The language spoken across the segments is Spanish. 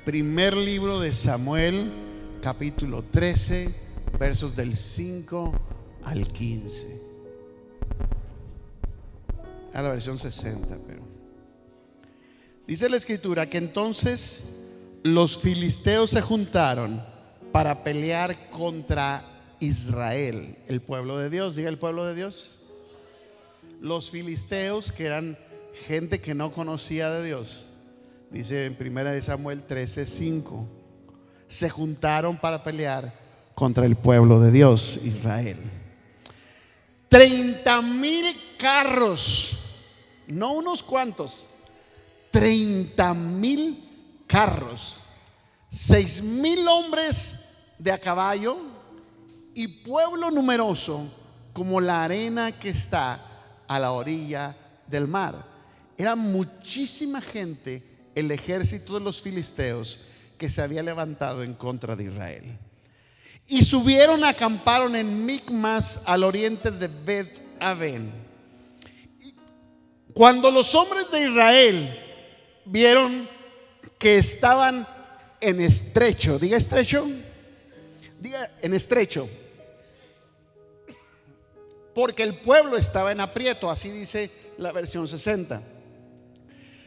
Primer libro de Samuel, capítulo 13, versos del 5 al 15. A la versión 60, pero dice la escritura que entonces los filisteos se juntaron para pelear contra Israel, el pueblo de Dios. Diga, el pueblo de Dios. Los filisteos, que eran gente que no conocía de Dios, dice en 1 Samuel 13:5, se juntaron para pelear contra el pueblo de Dios, Israel. 30,000 carros, no unos cuantos, 30,000 carros, 6,000 hombres de a caballo y pueblo numeroso como la arena que está a la orilla del mar. Era muchísima gente el ejército de los filisteos que se había levantado en contra de Israel. Y subieron, acamparon en Micmas, al oriente de Bet-aven. Cuando los hombres de Israel vieron que estaban en estrecho, diga estrecho, diga en estrecho, porque el pueblo estaba en aprieto, así dice la versión 60.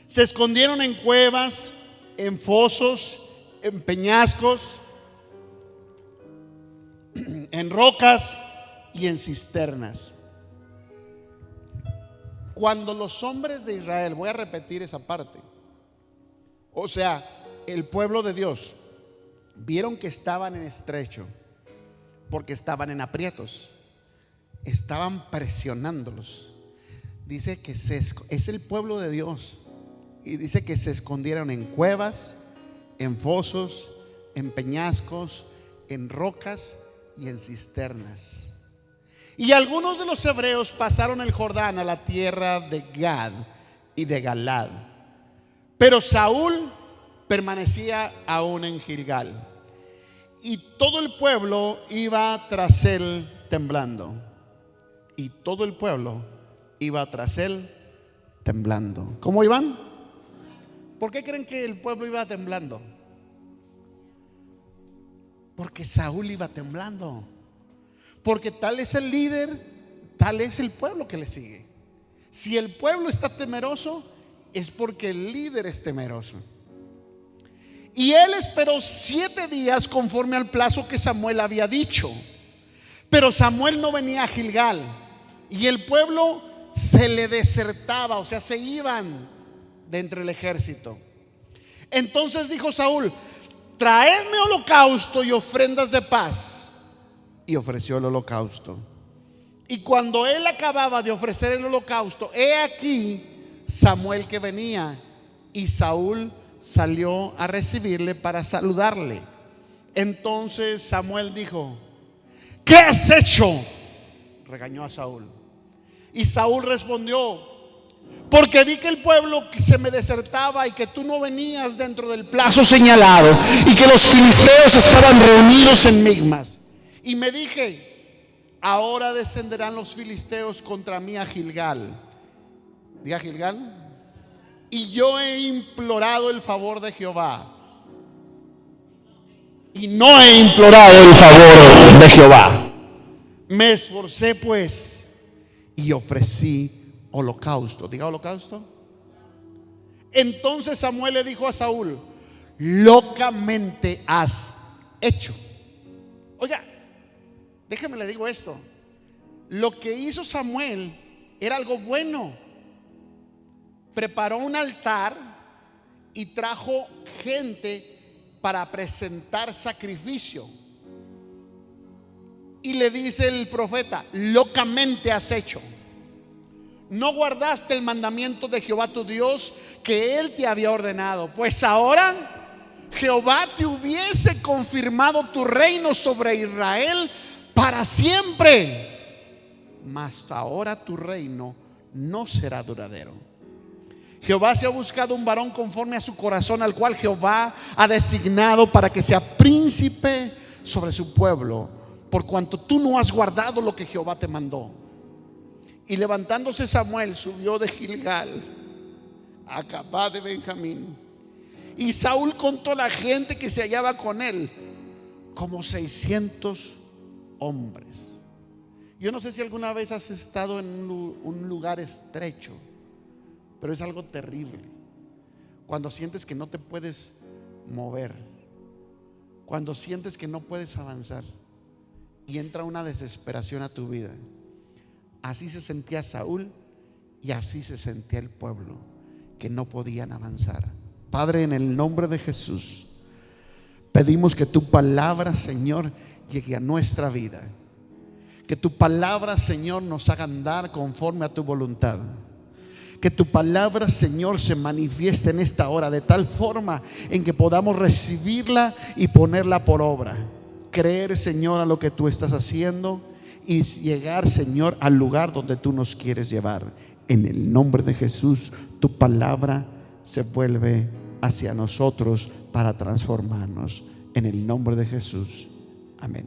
Se escondieron en cuevas, en fosos, en peñascos, en rocas y en cisternas. Cuando los hombres de Israel, voy a repetir esa parte, o sea, el pueblo de Dios, vieron que estaban en estrecho, porque estaban en aprietos, estaban presionándolos. Dice que es el pueblo de Dios. Y dice que se escondieron en cuevas, en fosos, en peñascos, en rocas y en cisternas. Y algunos de los hebreos pasaron el Jordán a la tierra de Gad y de Galad, pero Saúl permanecía aún en Gilgal, y todo el pueblo iba tras él temblando. Y todo el pueblo iba tras él temblando. ¿Cómo iban? ¿Por qué creen que el pueblo iba temblando? Porque Saúl iba temblando. Porque tal es el líder, tal es el pueblo que le sigue. Si el pueblo está temeroso, es porque el líder es temeroso. Y él esperó 7 días conforme al plazo que Samuel había dicho. Pero Samuel no venía a Gilgal, y el pueblo se le desertaba, o sea, se iban de entre el ejército. Entonces dijo Saúl: traedme holocausto y ofrendas de paz. Y ofreció el holocausto. Y cuando él acababa de ofrecer el holocausto, he aquí Samuel que venía, y Saúl salió a recibirle para saludarle. Entonces Samuel dijo: ¿qué has hecho? Regañó a Saúl. Y Saúl respondió: porque vi que el pueblo se me desertaba y que tú no venías dentro del plazo señalado, y que los filisteos estaban reunidos en Micmas. Y me dije: ahora descenderán los filisteos contra mí a Gilgal. Diga Gilgal. Y yo he implorado el favor de Jehová, y no he implorado el favor de Jehová. Me esforcé pues y ofrecí holocausto. Diga holocausto. Entonces Samuel le dijo a Saúl: locamente has hecho. Oiga, déjeme le digo esto. Lo que hizo Samuel era algo bueno. Preparó un altar y trajo gente para presentar sacrificio. Y le dice el profeta: locamente has hecho. No guardaste el mandamiento de Jehová tu Dios que él te había ordenado. Pues ahora Jehová te hubiese confirmado tu reino sobre Israel para siempre, mas ahora tu reino no será duradero. Jehová se ha buscado un varón conforme a su corazón, al cual Jehová ha designado para que sea príncipe sobre su pueblo, por cuanto tú no has guardado lo que Jehová te mandó. Y levantándose Samuel, subió de Gilgal a Gabá de Benjamín, Y Saúl contó la gente que se hallaba con él, como 600 hombres. Yo no sé si alguna vez has estado en un lugar estrecho, pero es algo terrible cuando sientes que no te puedes mover, cuando sientes que no puedes avanzar y entra una desesperación a tu vida. Así se sentía Saúl y así se sentía el pueblo, que no podían avanzar. Padre, en el nombre de Jesús, pedimos que tu palabra, Señor, llegue a nuestra vida. Que tu palabra, Señor, nos haga andar conforme a tu voluntad. Que tu palabra, Señor, se manifieste en esta hora de tal forma en que podamos recibirla y ponerla por obra. Creer, Señor, a lo que tú estás haciendo y llegar, Señor, al lugar donde tú nos quieres llevar. En el nombre de Jesús, tu palabra se vuelve hacia nosotros para transformarnos. En el nombre de Jesús, amén.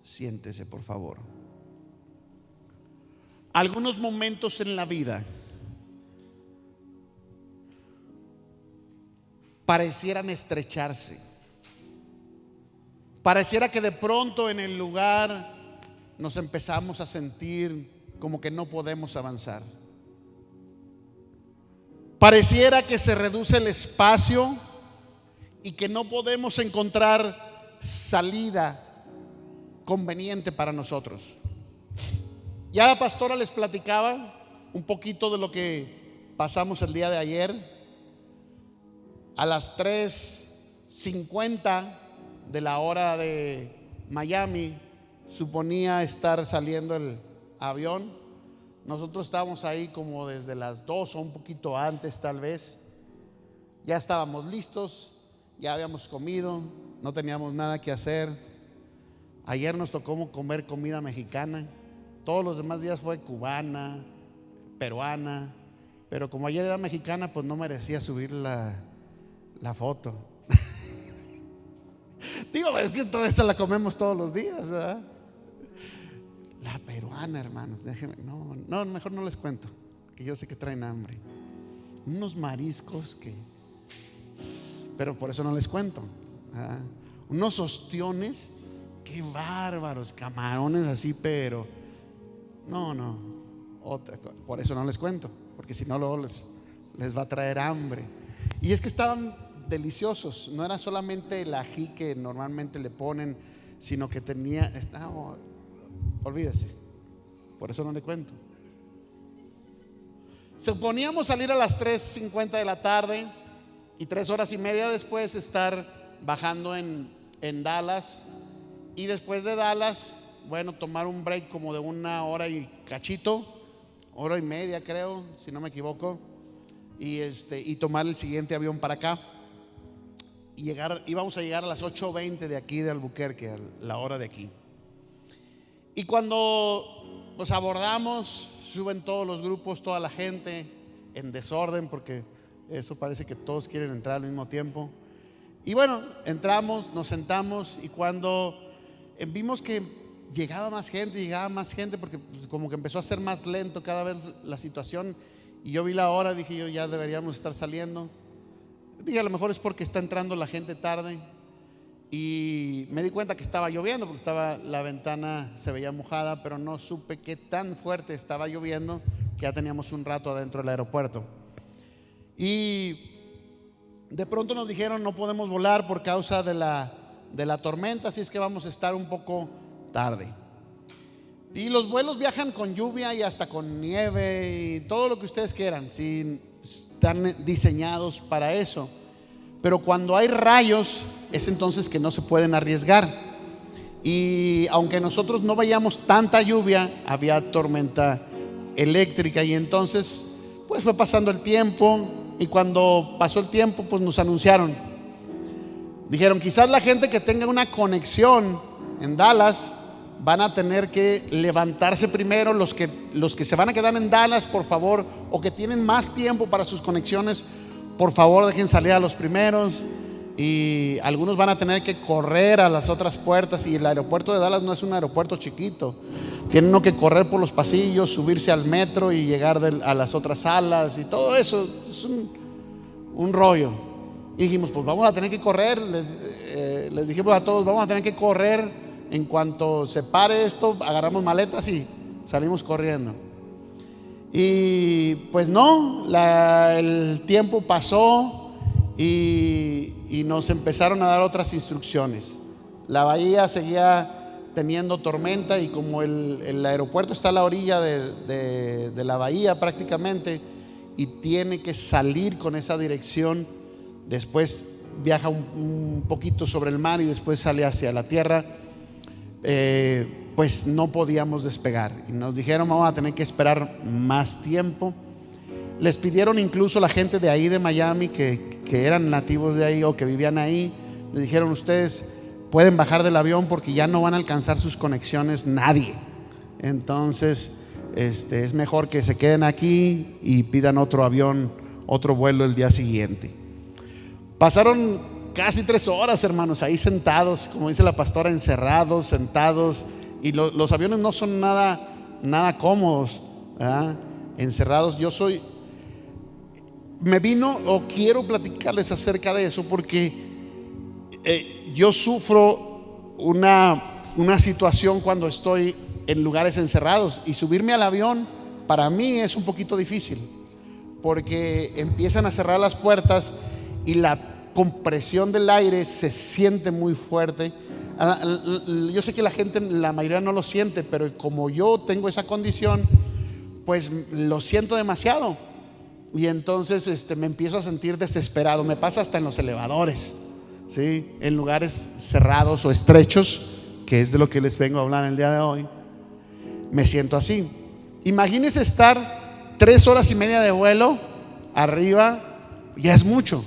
Siéntese, por favor. Algunos momentos en la vida parecieran estrecharse. Pareciera que de pronto en el lugar nos empezamos a sentir como que no podemos avanzar. Pareciera que se reduce el espacio y que no podemos encontrar salida conveniente para nosotros. Ya la pastora les platicaba un poquito de lo que pasamos el día de ayer. A las 3:50 de la hora de Miami suponía estar saliendo el avión. Nosotros estábamos ahí como desde las 2 o un poquito antes tal vez. Ya estábamos listos, ya habíamos comido, no teníamos nada que hacer. Ayer nos tocó comer comida mexicana. Todos los demás días fue cubana, peruana, pero como ayer era mexicana, pues no merecía subir la foto. Digo, es que toda esa la comemos todos los días, ¿verdad? La peruana, hermanos, déjenme, no, mejor no les cuento, que yo sé que traen hambre. Unos mariscos pero por eso no les cuento, ¿verdad? Unos ostiones, qué bárbaros, camarones así, pero por eso no les cuento, porque si no luego les va a traer hambre. Y es que estaban deliciosos, no era solamente el ají que normalmente le ponen, sino que olvídese, por eso no le cuento. Suponíamos salir a las 3:50 de la tarde y 3 horas y media después estar bajando en Dallas, y después de Dallas, bueno, tomar un break como de 1 hora y cachito, 1 hora y media creo, si no me equivoco, y tomar el siguiente avión para acá y íbamos a llegar a las 8:20 de aquí de Albuquerque, a la hora de aquí. Y cuando nos abordamos, suben todos los grupos, toda la gente en desorden, porque eso parece que todos quieren entrar al mismo tiempo. Y bueno, entramos, nos sentamos, y cuando vimos que llegaba más gente, porque como que empezó a ser más lento cada vez la situación, y yo vi la hora, dije yo, ya deberíamos estar saliendo. Dije, a lo mejor es porque está entrando la gente tarde. Y me di cuenta que estaba lloviendo, porque la ventana se veía mojada, pero no supe qué tan fuerte estaba lloviendo, que ya teníamos un rato adentro del aeropuerto. Y de pronto nos dijeron: no podemos volar por causa de la tormenta, así es que vamos a estar un poco tarde. Y los vuelos viajan con lluvia y hasta con nieve y todo lo que ustedes quieran, sí, están diseñados para eso. Pero cuando hay rayos es entonces que no se pueden arriesgar. Y aunque nosotros no veíamos tanta lluvia, había tormenta eléctrica, y entonces pues fue pasando el tiempo, y cuando pasó el tiempo pues nos anunciaron, dijeron: quizás la gente que tenga una conexión en Dallas van a tener que levantarse primero. Los que se van a quedar en Dallas, por favor, o que tienen más tiempo para sus conexiones, por favor dejen salir a los primeros. Y algunos van a tener que correr a las otras puertas, y el aeropuerto de Dallas no es un aeropuerto chiquito. Tienen uno que correr por los pasillos, subirse al metro y llegar a las otras salas, y todo eso es un rollo. Y dijimos, pues vamos a tener que correr. Les dijimos a todos, vamos a tener que correr. En cuanto se pare esto, agarramos maletas y salimos corriendo. Y pues no, el tiempo pasó y nos empezaron a dar otras instrucciones. La bahía seguía teniendo tormenta y como el aeropuerto está a la orilla de la bahía prácticamente y tiene que salir con esa dirección, después viaja un poquito sobre el mar y después sale hacia la tierra, pues no podíamos despegar y nos dijeron vamos a tener que esperar más tiempo. Les pidieron incluso la gente de ahí de Miami que eran nativos de ahí o que vivían ahí, les dijeron ustedes pueden bajar del avión porque ya no van a alcanzar sus conexiones nadie, entonces es mejor que se queden aquí y pidan otro avión, otro vuelo el día siguiente. Pasaron casi 3 horas, hermanos, ahí sentados, como dice la pastora, encerrados, sentados, y los aviones no son nada cómodos, ¿verdad? Encerrados. Quiero platicarles acerca de eso porque yo sufro una situación cuando estoy en lugares encerrados y subirme al avión para mí es un poquito difícil porque empiezan a cerrar las puertas y la compresión del aire se siente muy fuerte. Yo sé que la mayoría no lo siente, pero como yo tengo esa condición, pues lo siento demasiado y entonces me empiezo a sentir desesperado. Me pasa hasta en los elevadores, ¿sí? En lugares cerrados o estrechos, que es de lo que les vengo a hablar el día de hoy, me siento así. Imagínense estar 3 horas y media de vuelo arriba, ya es mucho,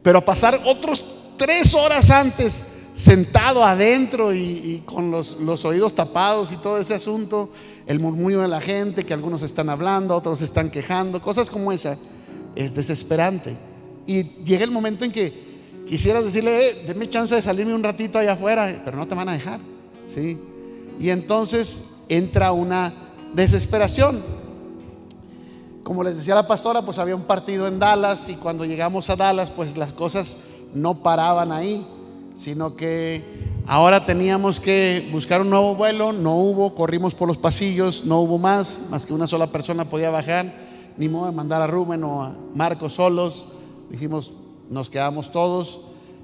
pero pasar otros 3 horas antes sentado adentro y con los oídos tapados y todo ese asunto, el murmullo de la gente, que algunos están hablando, otros están quejando, cosas como esa, es desesperante. Y llega el momento en que quisieras decirle, denme chance de salirme un ratito allá afuera, pero no te van a dejar, ¿sí? Y entonces entra una desesperación. Como les decía la pastora, pues había un partido en Dallas y cuando llegamos a Dallas, pues las cosas no paraban ahí, sino que ahora teníamos que buscar un nuevo vuelo. No hubo, corrimos por los pasillos, no hubo más que una sola persona podía bajar, ni modo de mandar a Rubén o a Marcos solos. Dijimos, nos quedamos todos.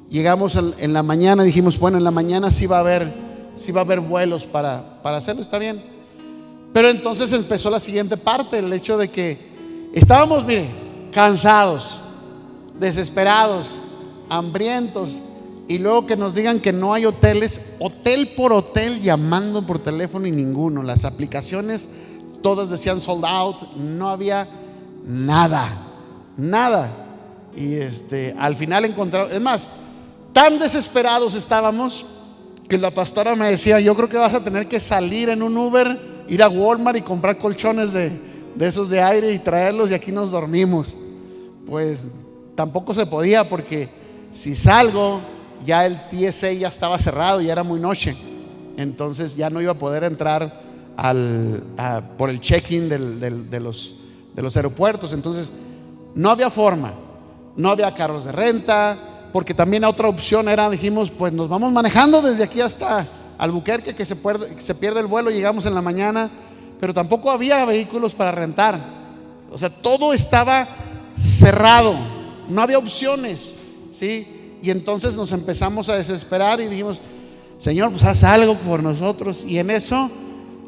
Llegamos en la mañana, dijimos, bueno, en la mañana sí va a haber vuelos para hacerlo, está bien. Pero entonces empezó la siguiente parte, el hecho de que estábamos, mire, cansados, desesperados, hambrientos, y luego que nos digan que no hay hoteles, hotel por hotel, llamando por teléfono y ninguno. Las aplicaciones todas decían sold out, no había nada. Y al final encontramos, es más, tan desesperados estábamos que la pastora me decía, yo creo que vas a tener que salir en un Uber, ir a Walmart y comprar colchones de esos de aire y traerlos y aquí nos dormimos. Pues tampoco se podía porque si salgo ya el TSA ya estaba cerrado, ya era muy noche, entonces ya no iba a poder entrar por el check-in de los aeropuertos. Entonces no había forma, no había carros de renta, porque también otra opción era, dijimos, pues nos vamos manejando desde aquí hasta Albuquerque, que se pierde el vuelo, llegamos en la mañana, pero tampoco había vehículos para rentar. O sea, todo estaba cerrado, no había opciones, ¿sí? Y entonces nos empezamos a desesperar y dijimos, Señor, pues haz algo por nosotros. Y en eso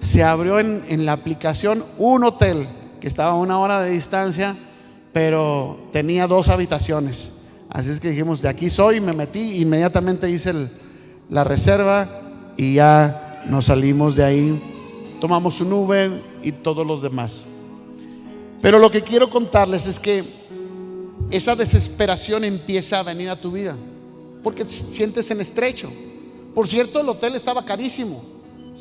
se abrió en la aplicación un hotel que estaba a 1 hora de distancia, pero tenía 2 habitaciones. Así es que dijimos, de aquí soy, me metí, inmediatamente hice la reserva y ya nos salimos de ahí, tomamos un Uber y todos los demás. Pero lo que quiero contarles es que esa desesperación empieza a venir a tu vida porque te sientes en estrecho. Por cierto, el hotel estaba carísimo,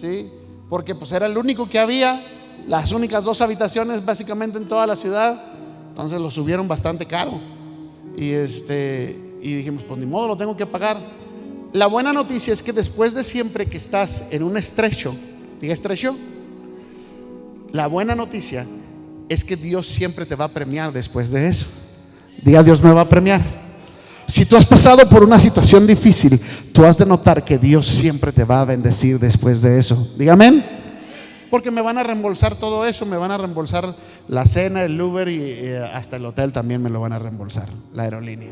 ¿sí? Porque pues era el único que había, las únicas 2 habitaciones básicamente en toda la ciudad. Entonces lo subieron bastante caro y dijimos, pues ni modo, lo tengo que pagar. La buena noticia es que después de siempre que estás en un estrecho, diga estrecho, la buena noticia es que Dios siempre te va a premiar después de eso. Diga, Dios me va a premiar. Si tú has pasado por una situación difícil, tú has de notar que Dios siempre te va a bendecir después de eso. Dígame. Porque me van a reembolsar todo eso, me van a reembolsar la cena, el Uber y hasta el hotel también me lo van a reembolsar, la aerolínea.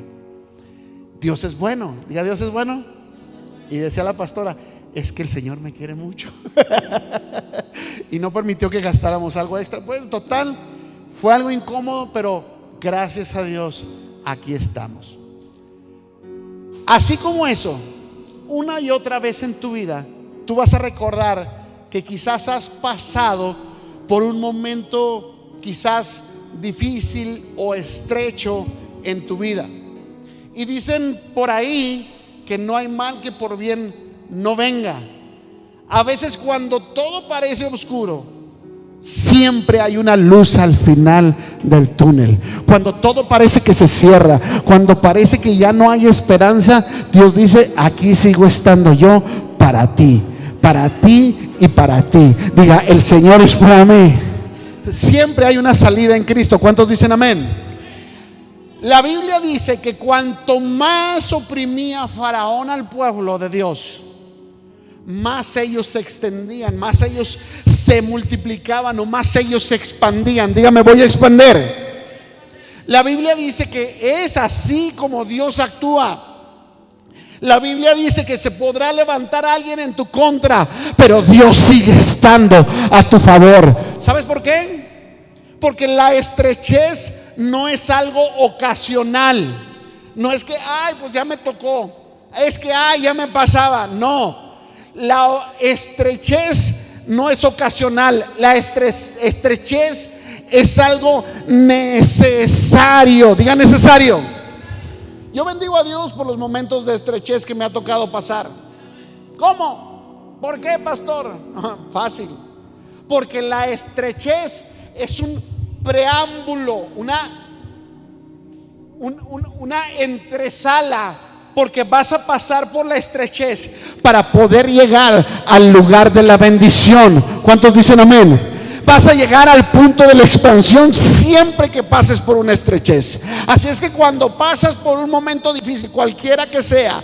Dios es bueno, diga, Dios es bueno. Y decía la pastora, es que el Señor me quiere mucho y no permitió que gastáramos algo extra. Pues total, fue algo incómodo, pero gracias a Dios aquí estamos. Así como eso, una y otra vez en tu vida, tú vas a recordar que quizás has pasado por un momento quizás difícil o estrecho en tu vida. Y dicen por ahí que no hay mal que por bien no venga. A veces cuando todo parece oscuro, siempre hay una luz al final del túnel. Cuando todo parece que se cierra, cuando parece que ya no hay esperanza, Dios dice, aquí sigo estando yo para ti y para ti. Diga, el Señor es para mí. Siempre hay una salida en Cristo. ¿Cuántos dicen amén? La Biblia dice que cuanto más oprimía Faraón al pueblo de Dios, más ellos se extendían, más ellos se multiplicaban o más ellos se expandían. Dígame, voy a expander. La Biblia dice que es así como Dios actúa. La Biblia dice que se podrá levantar a alguien en tu contra, pero Dios sigue estando a tu favor. ¿Sabes por qué? Porque la estrechez no es algo ocasional. No es que, ay, pues ya me tocó. Es que, ay, ya me pasaba. No, la estrechez no es ocasional. La estrechez es algo necesario. Diga necesario. Yo bendigo a Dios por los momentos de estrechez que me ha tocado pasar. ¿Cómo? ¿Por qué, pastor? Fácil. Porque la estrechez es un preámbulo, una entresala. Porque vas a pasar por la estrechez para poder llegar al lugar de la bendición. ¿Cuántos dicen amén? Vas a llegar al punto de la expansión siempre que pases por una estrechez. Así es que cuando pasas por un momento difícil, cualquiera que sea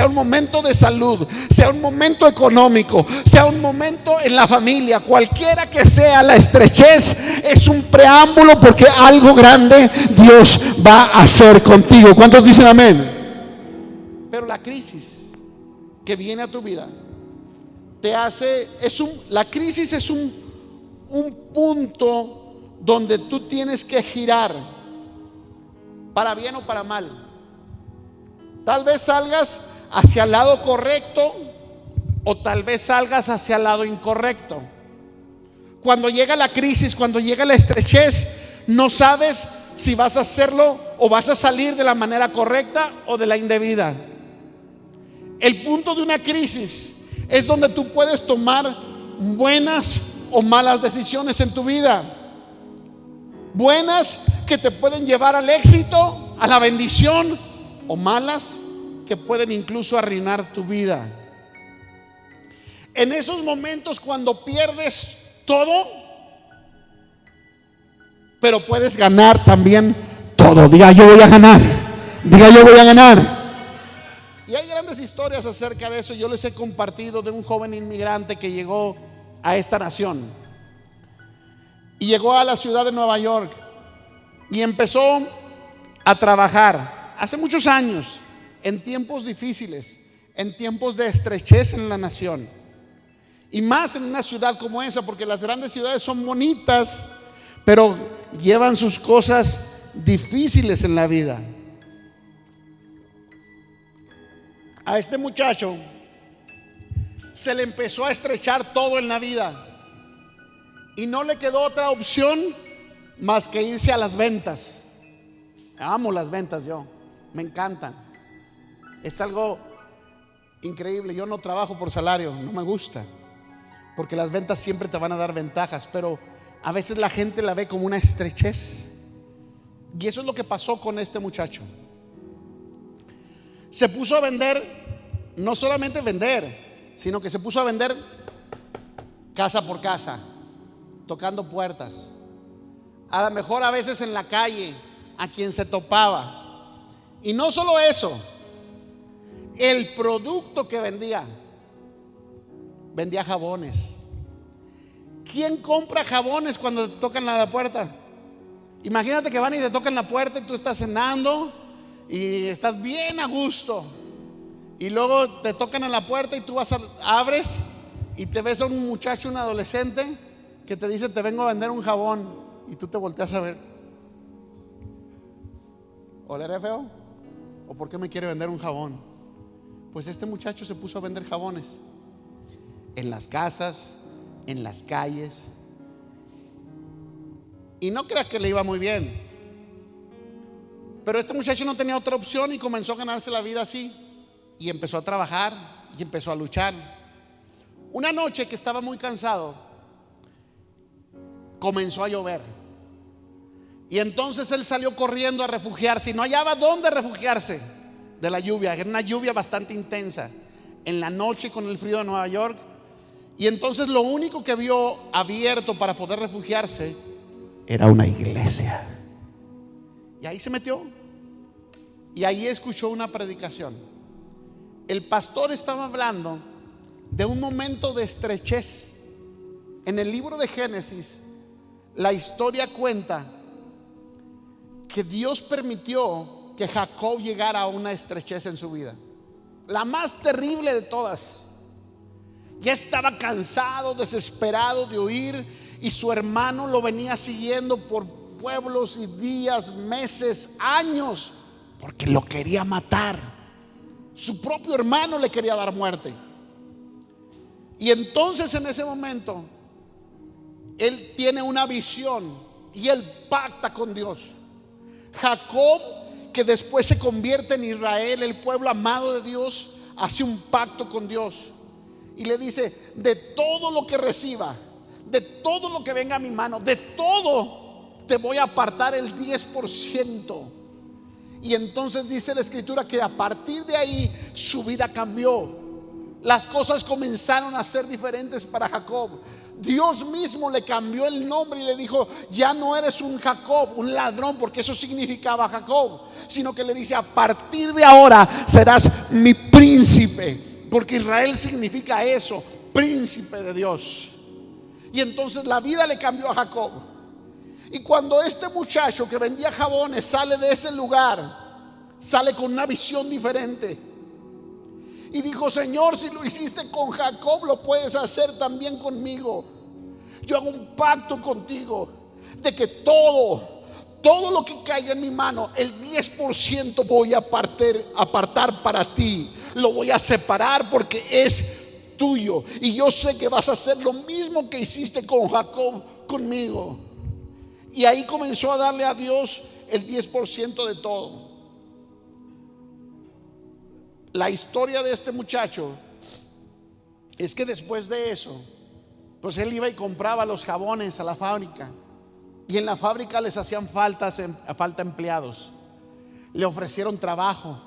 un momento de salud, sea un momento económico, sea un momento en la familia, cualquiera que sea la estrechez, es un preámbulo porque algo grande Dios va a hacer contigo. ¿Cuántos dicen amén? Pero la crisis que viene a tu vida la crisis es un punto donde tú tienes que girar para bien o para mal. Tal vez salgas hacia el lado correcto o tal vez salgas hacia el lado incorrecto. Cuando llega la crisis, cuando llega la estrechez, no sabes si vas a hacerlo o vas a salir de la manera correcta o de la indebida. El punto de una crisis es donde tú puedes tomar buenas o malas decisiones en tu vida. Buenas que te pueden llevar al éxito, a la bendición, o malas que pueden incluso arruinar tu vida. En esos momentos cuando pierdes todo, pero puedes ganar también todo. Diga, yo voy a ganar. Diga, yo voy a ganar. Y hay grandes historias acerca de eso. Yo les he compartido de un joven inmigrante que llegó a esta nación y llegó a la ciudad de Nueva York y empezó a trabajar hace muchos años, en tiempos difíciles, en tiempos de estrechez en la nación, y más en una ciudad como esa, porque las grandes ciudades son bonitas, pero llevan sus cosas difíciles en la vida. A este muchacho se le empezó a estrechar todo en la vida y no le quedó otra opción más que irse a las ventas. Amo las ventas, yo, me encantan. Es algo increíble. Yo no trabajo por salario, no me gusta, porque las ventas siempre te van a dar ventajas, pero a veces la gente la ve como una estrechez. Y eso es lo que pasó con este muchacho. Se puso a vender, no solamente vender, sino que se puso a vender casa por casa, tocando puertas, a lo mejor a veces en la calle, a quien se topaba. Y no solo eso, el producto que vendía jabones. ¿Quién compra jabones cuando te tocan a la puerta? Imagínate que van y te tocan la puerta y tú estás cenando y estás bien a gusto, y luego te tocan a la puerta y tú abres y te ves a un muchacho, un adolescente que te dice: te vengo a vender un jabón, y tú te volteas a ver: ¿oleré feo? ¿O por qué me quiere vender un jabón? Pues este muchacho se puso a vender jabones en las casas, en las calles. Y no creas que le iba muy bien, pero este muchacho no tenía otra opción y comenzó a ganarse la vida así. Y empezó a trabajar y empezó a luchar. Una noche que estaba muy cansado, comenzó a llover. Y entonces él salió corriendo a refugiarse y no hallaba dónde refugiarse de la lluvia. Era una lluvia bastante intensa en la noche con el frío de Nueva York. Y entonces lo único que vio abierto para poder refugiarse era una iglesia. Y ahí se metió. Y ahí escuchó una predicación. El pastor estaba hablando de un momento de estrechez. En el libro de Génesis, la historia cuenta que Dios permitió que Jacob llegara a una estrechez en su vida, la más terrible de todas. Ya estaba cansado, desesperado de huir, y su hermano lo venía siguiendo por pueblos y días, meses, años, porque lo quería matar. Su propio hermano le quería dar muerte. Y entonces en ese momento él tiene una visión y él pacta con Dios. Jacob, que después se convierte en Israel, el pueblo amado de Dios, hace un pacto con Dios y le dice: de todo lo que reciba, de todo lo que venga a mi mano, de todo te voy a apartar el 10%. Y entonces dice la escritura que a partir de ahí su vida cambió. Las cosas comenzaron a ser diferentes para Jacob. Dios mismo le cambió el nombre y le dijo: ya no eres un Jacob, un ladrón, porque eso significaba Jacob, sino que le dice: a partir de ahora serás mi príncipe, porque Israel significa eso, príncipe de Dios. Y entonces la vida le cambió a Jacob. Y cuando este muchacho que vendía jabones sale de ese lugar, sale con una visión diferente. Y dijo: Señor, si lo hiciste con Jacob, lo puedes hacer también conmigo. Yo hago un pacto contigo de que todo lo que caiga en mi mano, el 10% voy a apartar para ti. Lo voy a separar porque es tuyo. Y yo sé que vas a hacer lo mismo que hiciste con Jacob conmigo. Y ahí comenzó a darle a Dios el 10% de todo. La historia de este muchacho es que después de eso, pues él iba y compraba los jabones a la fábrica, y en la fábrica les hacían falta empleados. Le ofrecieron trabajo,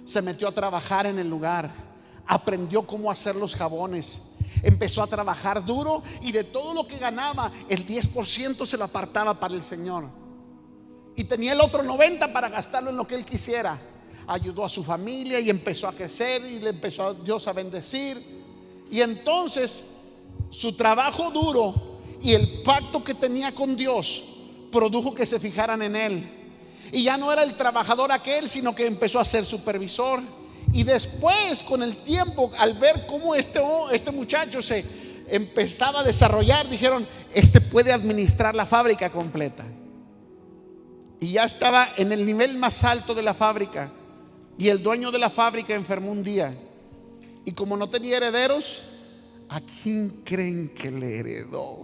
se metió a trabajar en el lugar, aprendió cómo hacer los jabones, empezó a trabajar duro, y de todo lo que ganaba, el 10% se lo apartaba para el Señor, y tenía el otro 90% para gastarlo en lo que él quisiera. Ayudó a su familia y empezó a crecer, y le empezó a Dios a bendecir. Y entonces su trabajo duro y el pacto que tenía con Dios produjo que se fijaran en él. Y ya no era el trabajador aquel, sino que empezó a ser supervisor. Y después, con el tiempo, al ver cómo este muchacho se empezaba a desarrollar, dijeron: este puede administrar la fábrica completa. Y ya estaba en el nivel más alto de la fábrica. Y el dueño de la fábrica enfermó un día, y como no tenía herederos, ¿a quién creen que le heredó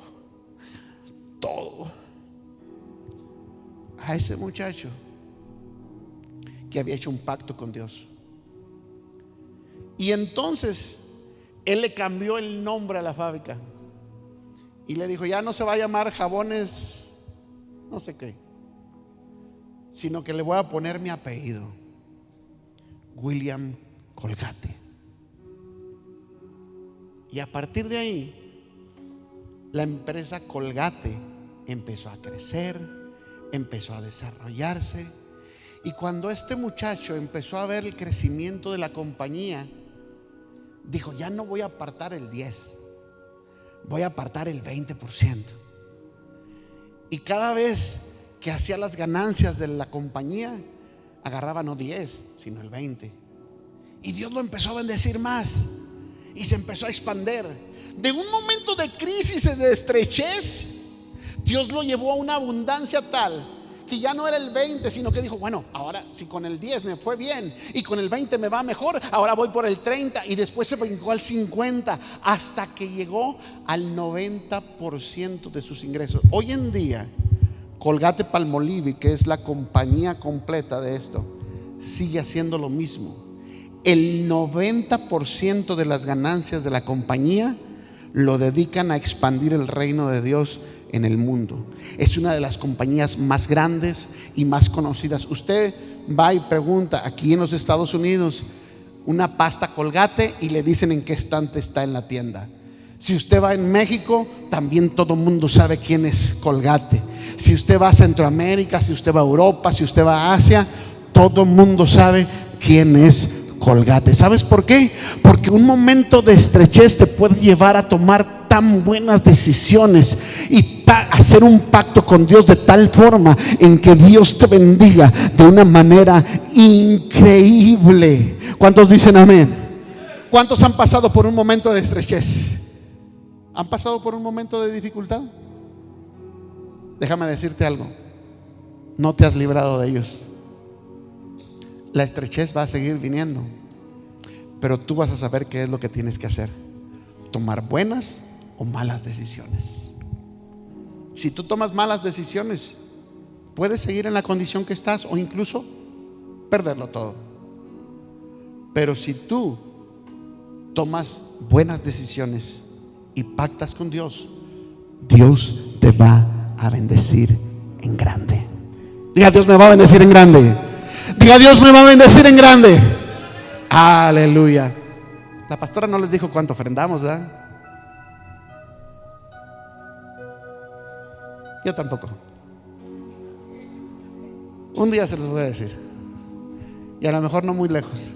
todo? A ese muchacho que había hecho un pacto con Dios. Y entonces él le cambió el nombre a la fábrica y le dijo: ya no se va a llamar Jabones no sé qué, sino que le voy a poner mi apellido, William Colgate. Y a partir de ahí, la empresa Colgate empezó a crecer, empezó a desarrollarse, Y cuando este muchacho empezó a ver el crecimiento de la compañía, dijo: ya no voy a apartar el 10, voy a apartar el 20%. Y cada vez que hacía las ganancias de la compañía, agarraba no 10, sino el 20. Y Dios lo empezó a bendecir más y se empezó a expandir. De un momento de crisis y de estrechez, Dios lo llevó a una abundancia tal que ya no era el 20, sino que dijo: bueno, ahora si con el 10 me fue bien y con el 20 me va mejor, ahora voy por el 30. Y después se brincó al 50, hasta que llegó al 90% de sus ingresos. Hoy en día Colgate-Palmolive, que es la compañía completa de esto, sigue haciendo lo mismo. El 90% de las ganancias de la compañía lo dedican a expandir el reino de Dios en el mundo. Es una de las compañías más grandes y más conocidas. Usted va y pregunta aquí en los Estados Unidos una pasta Colgate y le dicen en qué estante está en la tienda. Si usted va en México, también todo el mundo sabe quién es Colgate. Si usted va a Centroamérica, si usted va a Europa, si usted va a Asia, todo el mundo sabe quién es Colgate. ¿Sabes por qué? Porque un momento de estrechez te puede llevar a tomar tan buenas decisiones y hacer un pacto con Dios de tal forma en que Dios te bendiga de una manera increíble. ¿Cuántos dicen amén? ¿Cuántos han pasado por un momento de estrechez? ¿Han pasado por un momento de dificultad? Déjame decirte algo: no te has librado de ellos. La estrechez va a seguir viniendo, pero tú vas a saber qué es lo que tienes que hacer: tomar buenas o malas decisiones. Si tú tomas malas decisiones, puedes seguir en la condición que estás o incluso perderlo todo. Pero si tú tomas buenas decisiones y pactas con Dios, Dios te va a bendecir en grande. Diga: Dios me va a bendecir en grande. Diga: Dios me va a bendecir en grande. Aleluya. La pastora no les dijo cuánto ofrendamos, ¿verdad? Yo tampoco. Un día se los voy a decir, y a lo mejor no muy lejos.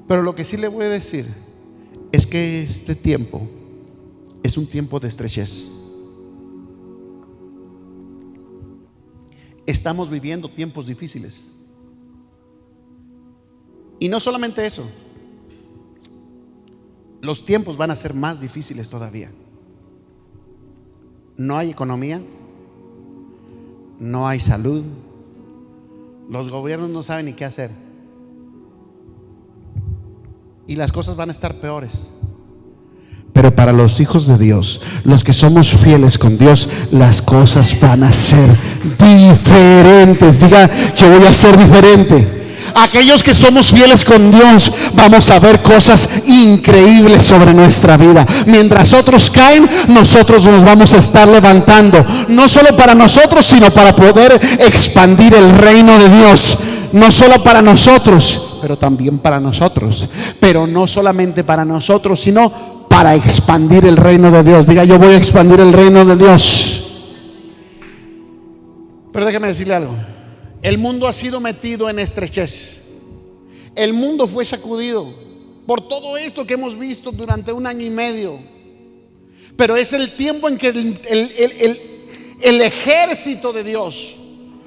Pero lo que sí le voy a decir es que este tiempo es un tiempo de estrechez. Estamos viviendo tiempos difíciles. Y no solamente eso, los tiempos van a ser más difíciles todavía. No hay economía, no hay salud, los gobiernos no saben ni qué hacer, y las cosas van a estar peores. Pero para los hijos de Dios, los que somos fieles con Dios, las cosas van a ser diferentes. Diga: yo voy a ser diferente. Aquellos que somos fieles con Dios, vamos a ver cosas increíbles sobre nuestra vida. Mientras otros caen, nosotros nos vamos a estar levantando, no solo para nosotros, sino para poder expandir el reino de Dios. No solo para nosotros, pero también para nosotros. Pero no solamente para nosotros, sino para expandir el reino de Dios. Diga: yo voy a expandir el reino de Dios. Pero déjame decirle algo: el mundo ha sido metido en estrechez. El mundo fue sacudido por todo esto que hemos visto durante 1 año y medio. Pero es el tiempo en que el ejército de Dios,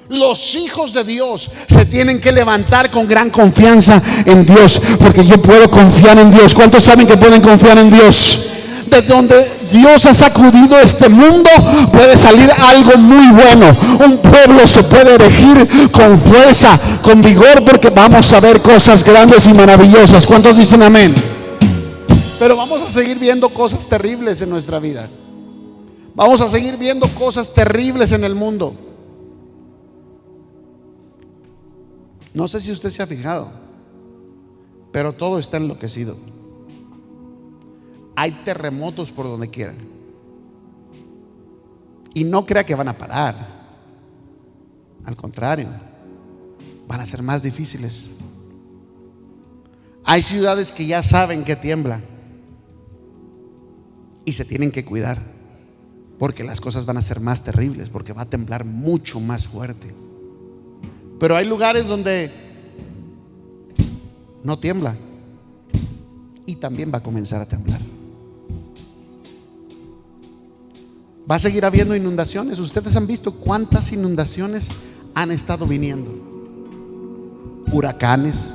los hijos de Dios, se tienen que levantar con gran confianza en Dios. Porque yo puedo confiar en Dios. ¿Cuántos saben que pueden confiar en Dios? De donde Dios ha sacudido este mundo puede salir algo muy bueno. Un pueblo se puede erigir con fuerza, con vigor, porque vamos a ver cosas grandes y maravillosas. ¿Cuántos dicen amén? Pero vamos a seguir viendo cosas terribles en nuestra vida. Vamos a seguir viendo cosas terribles en el mundo. No sé si usted se ha fijado, pero todo está enloquecido. Hay terremotos por donde quiera. Y no crea que van a parar. Al contrario, van a ser más difíciles. Hay ciudades que ya saben que tiembla y se tienen que cuidar, porque las cosas van a ser más terribles, porque va a temblar mucho más fuerte. Pero hay lugares donde no tiembla y también va a comenzar a temblar. Va a seguir habiendo inundaciones. Ustedes han visto cuántas inundaciones han estado viniendo. Huracanes,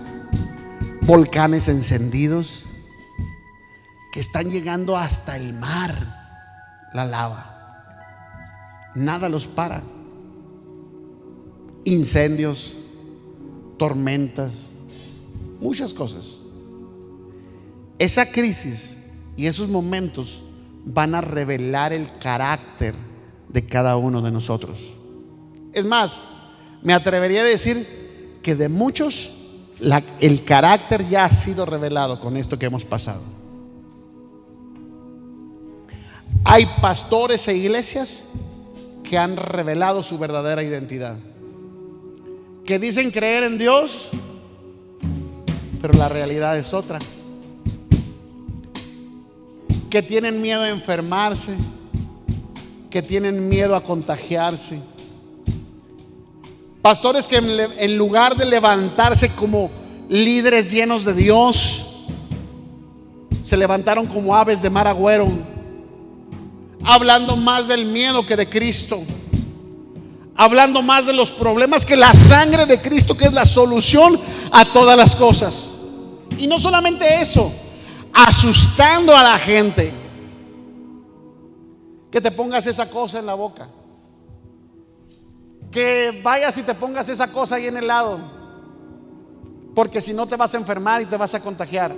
volcanes encendidos que están llegando hasta el mar, la lava. Nada los para. Incendios, tormentas, muchas cosas. Esa crisis y esos momentos van a revelar el carácter de cada uno de nosotros. Es más, me atrevería a decir que de muchos el carácter ya ha sido revelado con esto que hemos pasado. Hay pastores e iglesias que han revelado su verdadera identidad, que dicen creer en Dios, pero la realidad es otra. Que tienen miedo a enfermarse, que tienen miedo a contagiarse. Pastores que en lugar de levantarse como líderes llenos de Dios, se levantaron como aves de mal agüero, hablando más del miedo que de Cristo, hablando más de los problemas que la sangre de Cristo, que es la solución a todas las cosas. Y no solamente eso, asustando a la gente. Que te pongas esa cosa en la boca, que vayas y te pongas esa cosa ahí en el lado, porque si no te vas a enfermar y te vas a contagiar.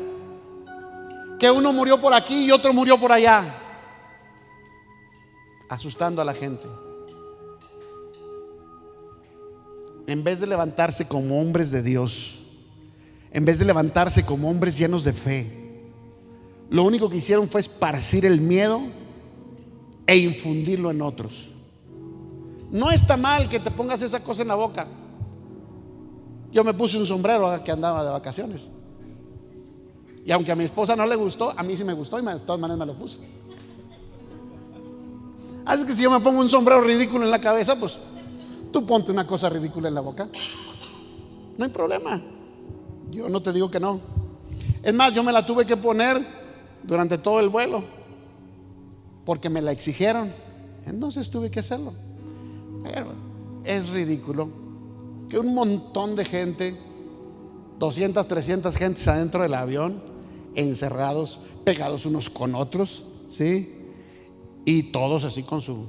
Que uno murió por aquí y otro murió por allá, asustando a la gente. En vez de levantarse como hombres de Dios, en vez de levantarse como hombres llenos de fe, lo único que hicieron fue esparcir el miedo e infundirlo en otros. No está mal que te pongas esa cosa en la boca. Yo me puse un sombrero que andaba de vacaciones, y aunque a mi esposa no le gustó, a mí sí me gustó y de todas maneras me lo puse. Así que si yo me pongo un sombrero ridículo en la cabeza, pues tú ponte una cosa ridícula en la boca, no hay problema. Yo no te digo que no. Es más, yo me la tuve que poner durante todo el vuelo porque me la exigieron, entonces tuve que hacerlo. Pero es ridículo que un montón de gente, 200, 300 gentes adentro del avión, encerrados, pegados unos con otros, ¿sí? Y todos así con su...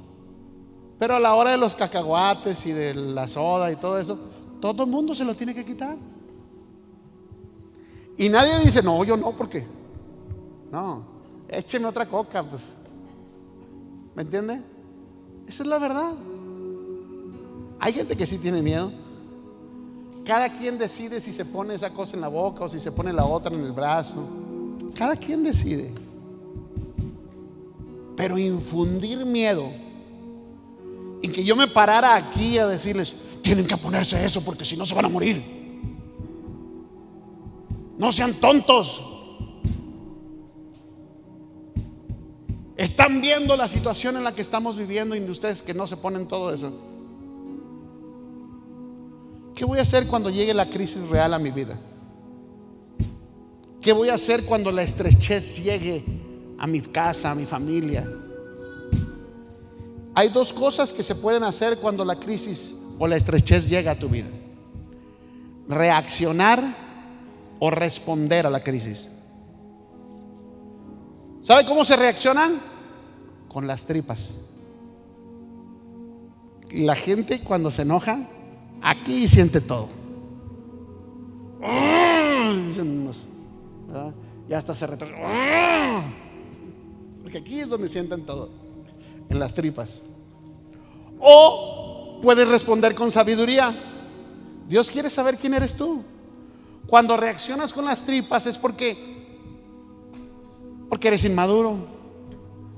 Pero a la hora de los cacahuates y de la soda y todo eso, todo el mundo se lo tiene que quitar. Y nadie dice, no, yo no, porque no, écheme otra coca, pues. ¿Me entiende? Esa es la verdad. Hay gente que sí tiene miedo. Cada quien decide si se pone esa cosa en la boca o si se pone la otra en el brazo. Cada quien decide. Pero infundir miedo y que yo me parara aquí a decirles, tienen que ponerse eso porque si no se van a morir. No sean tontos. Están viendo la situación en la que estamos viviendo y ustedes que no se ponen todo eso. ¿Qué voy a hacer cuando llegue la crisis real a mi vida? ¿Qué voy a hacer cuando la estrechez llegue a mi casa, a mi familia? Hay dos cosas que se pueden hacer cuando la crisis o la estrechez llega a tu vida: reaccionar o responder a la crisis. ¿Sabe cómo se reaccionan? Con las tripas. La gente cuando se enoja, aquí siente todo. Y hasta se retorce. Porque aquí es donde sienten todo, en las tripas. O puedes responder con sabiduría. Dios quiere saber quién eres tú. Cuando reaccionas con las tripas es porque eres inmaduro.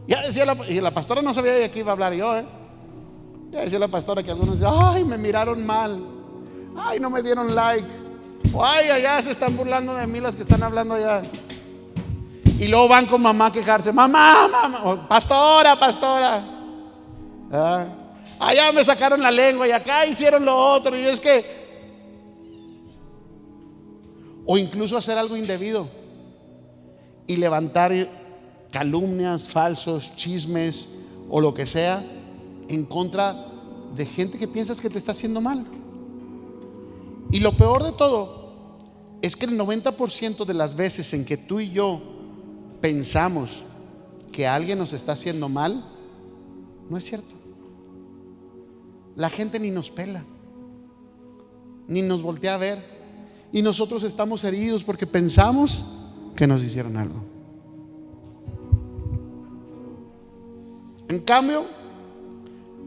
Ya decía la pastora, no sabía de qué iba a hablar yo, Ya decía la pastora que algunos decían, ay, me miraron mal, ay, no me dieron like, o ay, allá se están burlando de mí las que están hablando allá. Y luego van con mamá a quejarse, mamá, o, pastora. Allá me sacaron la lengua y acá hicieron lo otro. Y es que o incluso hacer algo indebido y levantar calumnias, falsos, chismes o lo que sea en contra de gente que piensas que te está haciendo mal. Y lo peor de todo es que el 90% de las veces en que tú y yo pensamos que alguien nos está haciendo mal, no es cierto. La gente ni nos pela, ni nos voltea a ver, y nosotros estamos heridos porque pensamos que nos hicieron algo. En cambio,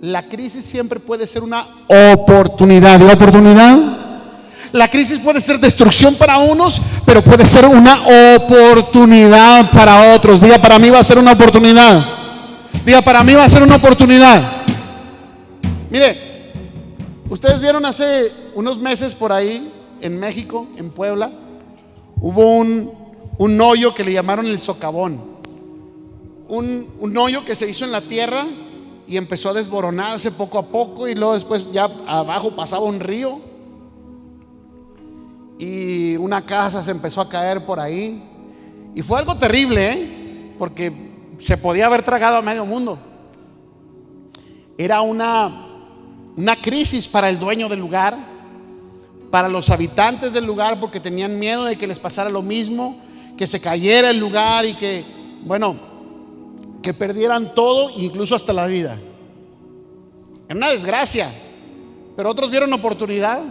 la crisis siempre puede ser una oportunidad. ¿De oportunidad? La crisis puede ser destrucción para unos, pero puede ser una oportunidad para otros. Diga, para mí va a ser una oportunidad. Diga, para mí va a ser una oportunidad. Mire, ustedes vieron hace unos meses por ahí en México, en Puebla, hubo un hoyo que le llamaron el socavón. Un hoyo que se hizo en la tierra y empezó a desboronarse poco a poco, y luego después ya abajo pasaba un río y una casa se empezó a caer por ahí, y fue algo terrible, porque se podía haber tragado a medio mundo. Era una crisis para el dueño del lugar, para los habitantes del lugar, porque tenían miedo de que les pasara lo mismo, que se cayera el lugar y que, bueno, que perdieran todo, incluso hasta la vida. Era una desgracia, pero otros vieron oportunidad.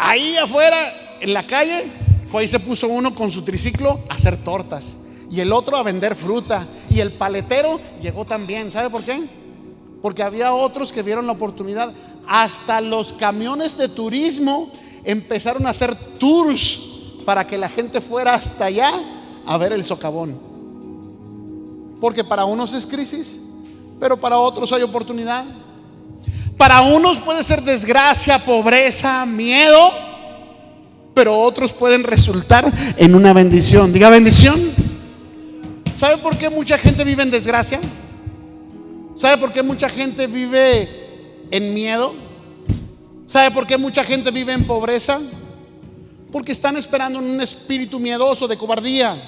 Ahí afuera, en la calle, fue y se puso uno con su triciclo a hacer tortas, y el otro a vender fruta, y el paletero llegó también. ¿Sabe por qué? Porque había otros que vieron la oportunidad. Hasta los camiones de turismo empezaron a hacer tours para que la gente fuera hasta allá a ver el socavón. Porque para unos es crisis, pero para otros hay oportunidad. Para unos puede ser desgracia, pobreza, miedo, pero otros pueden resultar en una bendición. Diga, bendición. ¿Sabe por qué mucha gente vive en desgracia? ¿Sabe por qué mucha gente vive en miedo? ¿Sabe por qué mucha gente vive en pobreza? Porque están esperando en un espíritu miedoso de cobardía.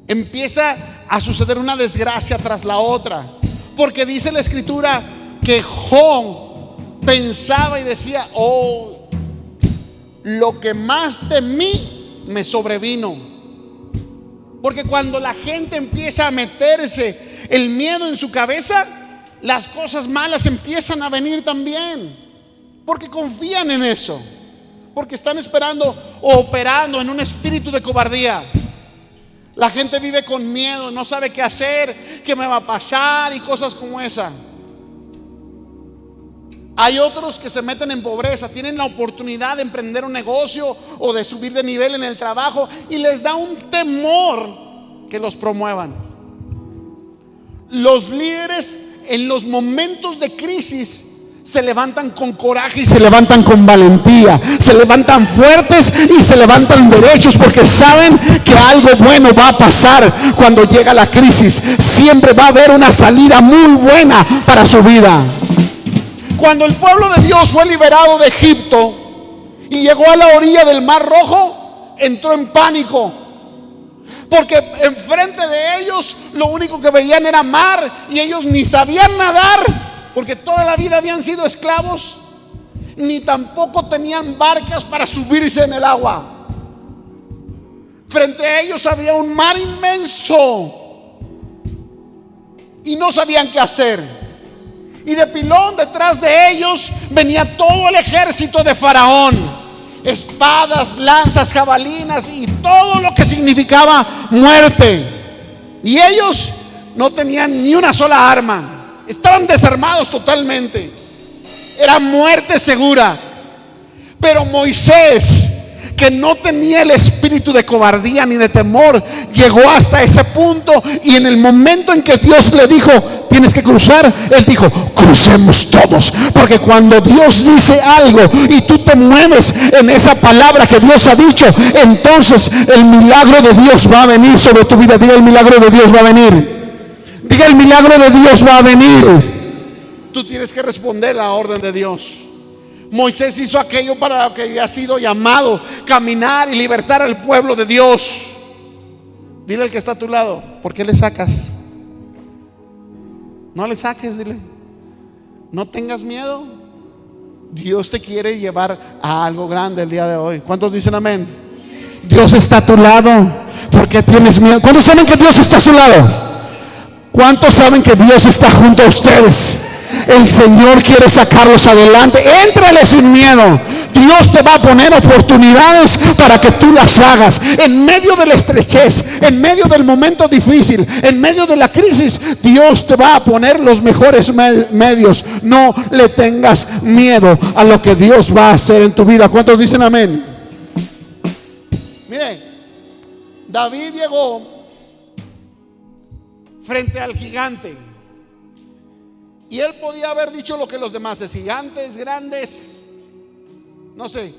Empieza a suceder una desgracia tras la otra, porque dice la escritura que Job pensaba y decía: oh, lo que más temí me sobrevino. Porque cuando la gente empieza a meterse el miedo en su cabeza, las cosas malas empiezan a venir también, porque confían en eso, porque están esperando o operando en un espíritu de cobardía. La gente vive con miedo, no sabe qué hacer, qué me va a pasar y cosas como esa. Hay otros que se meten en pobreza, tienen la oportunidad de emprender un negocio o de subir de nivel en el trabajo, y les da un temor que los promuevan. Los líderes en los momentos de crisis se levantan con coraje y se levantan con valentía, se levantan fuertes y se levantan derechos, porque saben que algo bueno va a pasar cuando llega la crisis. Siempre va a haber una salida muy buena para su vida. Cuando el pueblo de Dios fue liberado de Egipto y llegó a la orilla del Mar Rojo, entró en pánico, porque enfrente de ellos lo único que veían era mar, y ellos ni sabían nadar, porque toda la vida habían sido esclavos, ni tampoco tenían barcas para subirse en el agua. Frente a ellos había un mar inmenso y no sabían qué hacer. Y de pilón detrás de ellos venía todo el ejército de Faraón: espadas, lanzas, jabalinas y todo lo que significaba muerte. Y ellos no tenían ni una sola arma, estaban desarmados totalmente. Era muerte segura. Pero Moisés, que no tenía el espíritu de cobardía ni de temor, llegó hasta ese punto, y en el momento en que Dios le dijo: tienes que cruzar, él dijo: crucemos todos. Porque cuando Dios dice algo y tú te mueves en esa palabra que Dios ha dicho, entonces el milagro de Dios va a venir sobre tu vida. Diga: el milagro de Dios va a venir. Diga: el milagro de Dios va a venir. Tú tienes que responder a la orden de Dios. Moisés hizo aquello para lo que había sido llamado: caminar y libertar al pueblo de Dios. Dile al que está a tu lado: ¿por qué le sacas? No le saques, dile. No tengas miedo. Dios te quiere llevar a algo grande el día de hoy. ¿Cuántos dicen amén? Dios está a tu lado. ¿Por qué tienes miedo? ¿Cuántos saben que Dios está a su lado? ¿Cuántos saben que Dios está junto a ustedes? El Señor quiere sacarlos adelante. Éntrale sin miedo. Dios te va a poner oportunidades para que tú las hagas. En medio de la estrechez, en medio del momento difícil, en medio de la crisis, Dios te va a poner los mejores medios. No le tengas miedo a lo que Dios va a hacer en tu vida. ¿Cuántos dicen amén? Mire, David llegó frente al gigante y él podía haber dicho lo que los demás: es gigantes, grandes, no sé.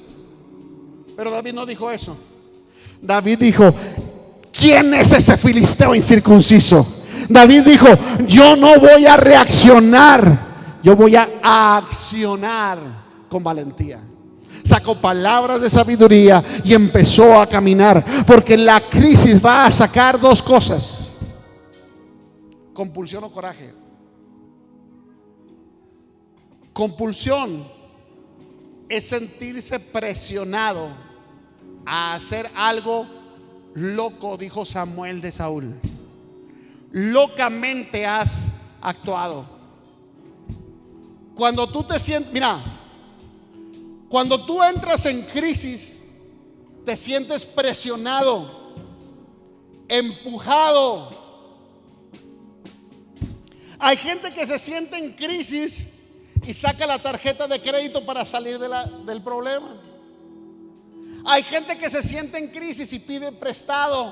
Pero David no dijo eso. David dijo: ¿quién es ese filisteo incircunciso? David dijo: yo no voy a reaccionar, yo voy a accionar con valentía. Sacó palabras de sabiduría y empezó a caminar, porque la crisis va a sacar dos cosas: compulsión o coraje. Compulsión es sentirse presionado a hacer algo loco, dijo Samuel de Saúl. Locamente has actuado. Cuando tú te sientes, mira, cuando tú entras en crisis, te sientes presionado, empujado. Hay gente que se siente en crisis y saca la tarjeta de crédito para salir del problema. Hay gente que se siente en crisis y pide prestado.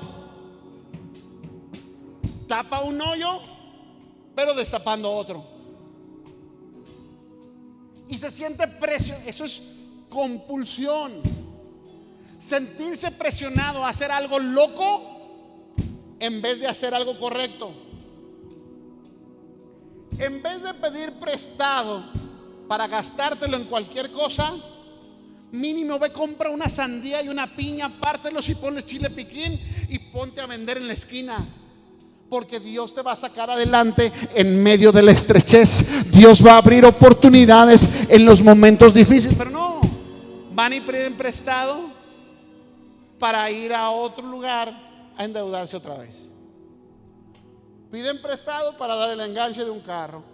Tapa un hoyo, pero destapando otro. Y se siente presión. Eso es compulsión. Sentirse presionado a hacer algo loco en vez de hacer algo correcto. En vez de pedir prestado para gastártelo en cualquier cosa, mínimo ve, compra una sandía y una piña, pártelos y ponles chile piquín y ponte a vender en la esquina. Porque Dios te va a sacar adelante en medio de la estrechez. Dios va a abrir oportunidades en los momentos difíciles. Pero no, van y piden prestado para ir a otro lugar a endeudarse otra vez. Piden prestado para dar el enganche de un carro.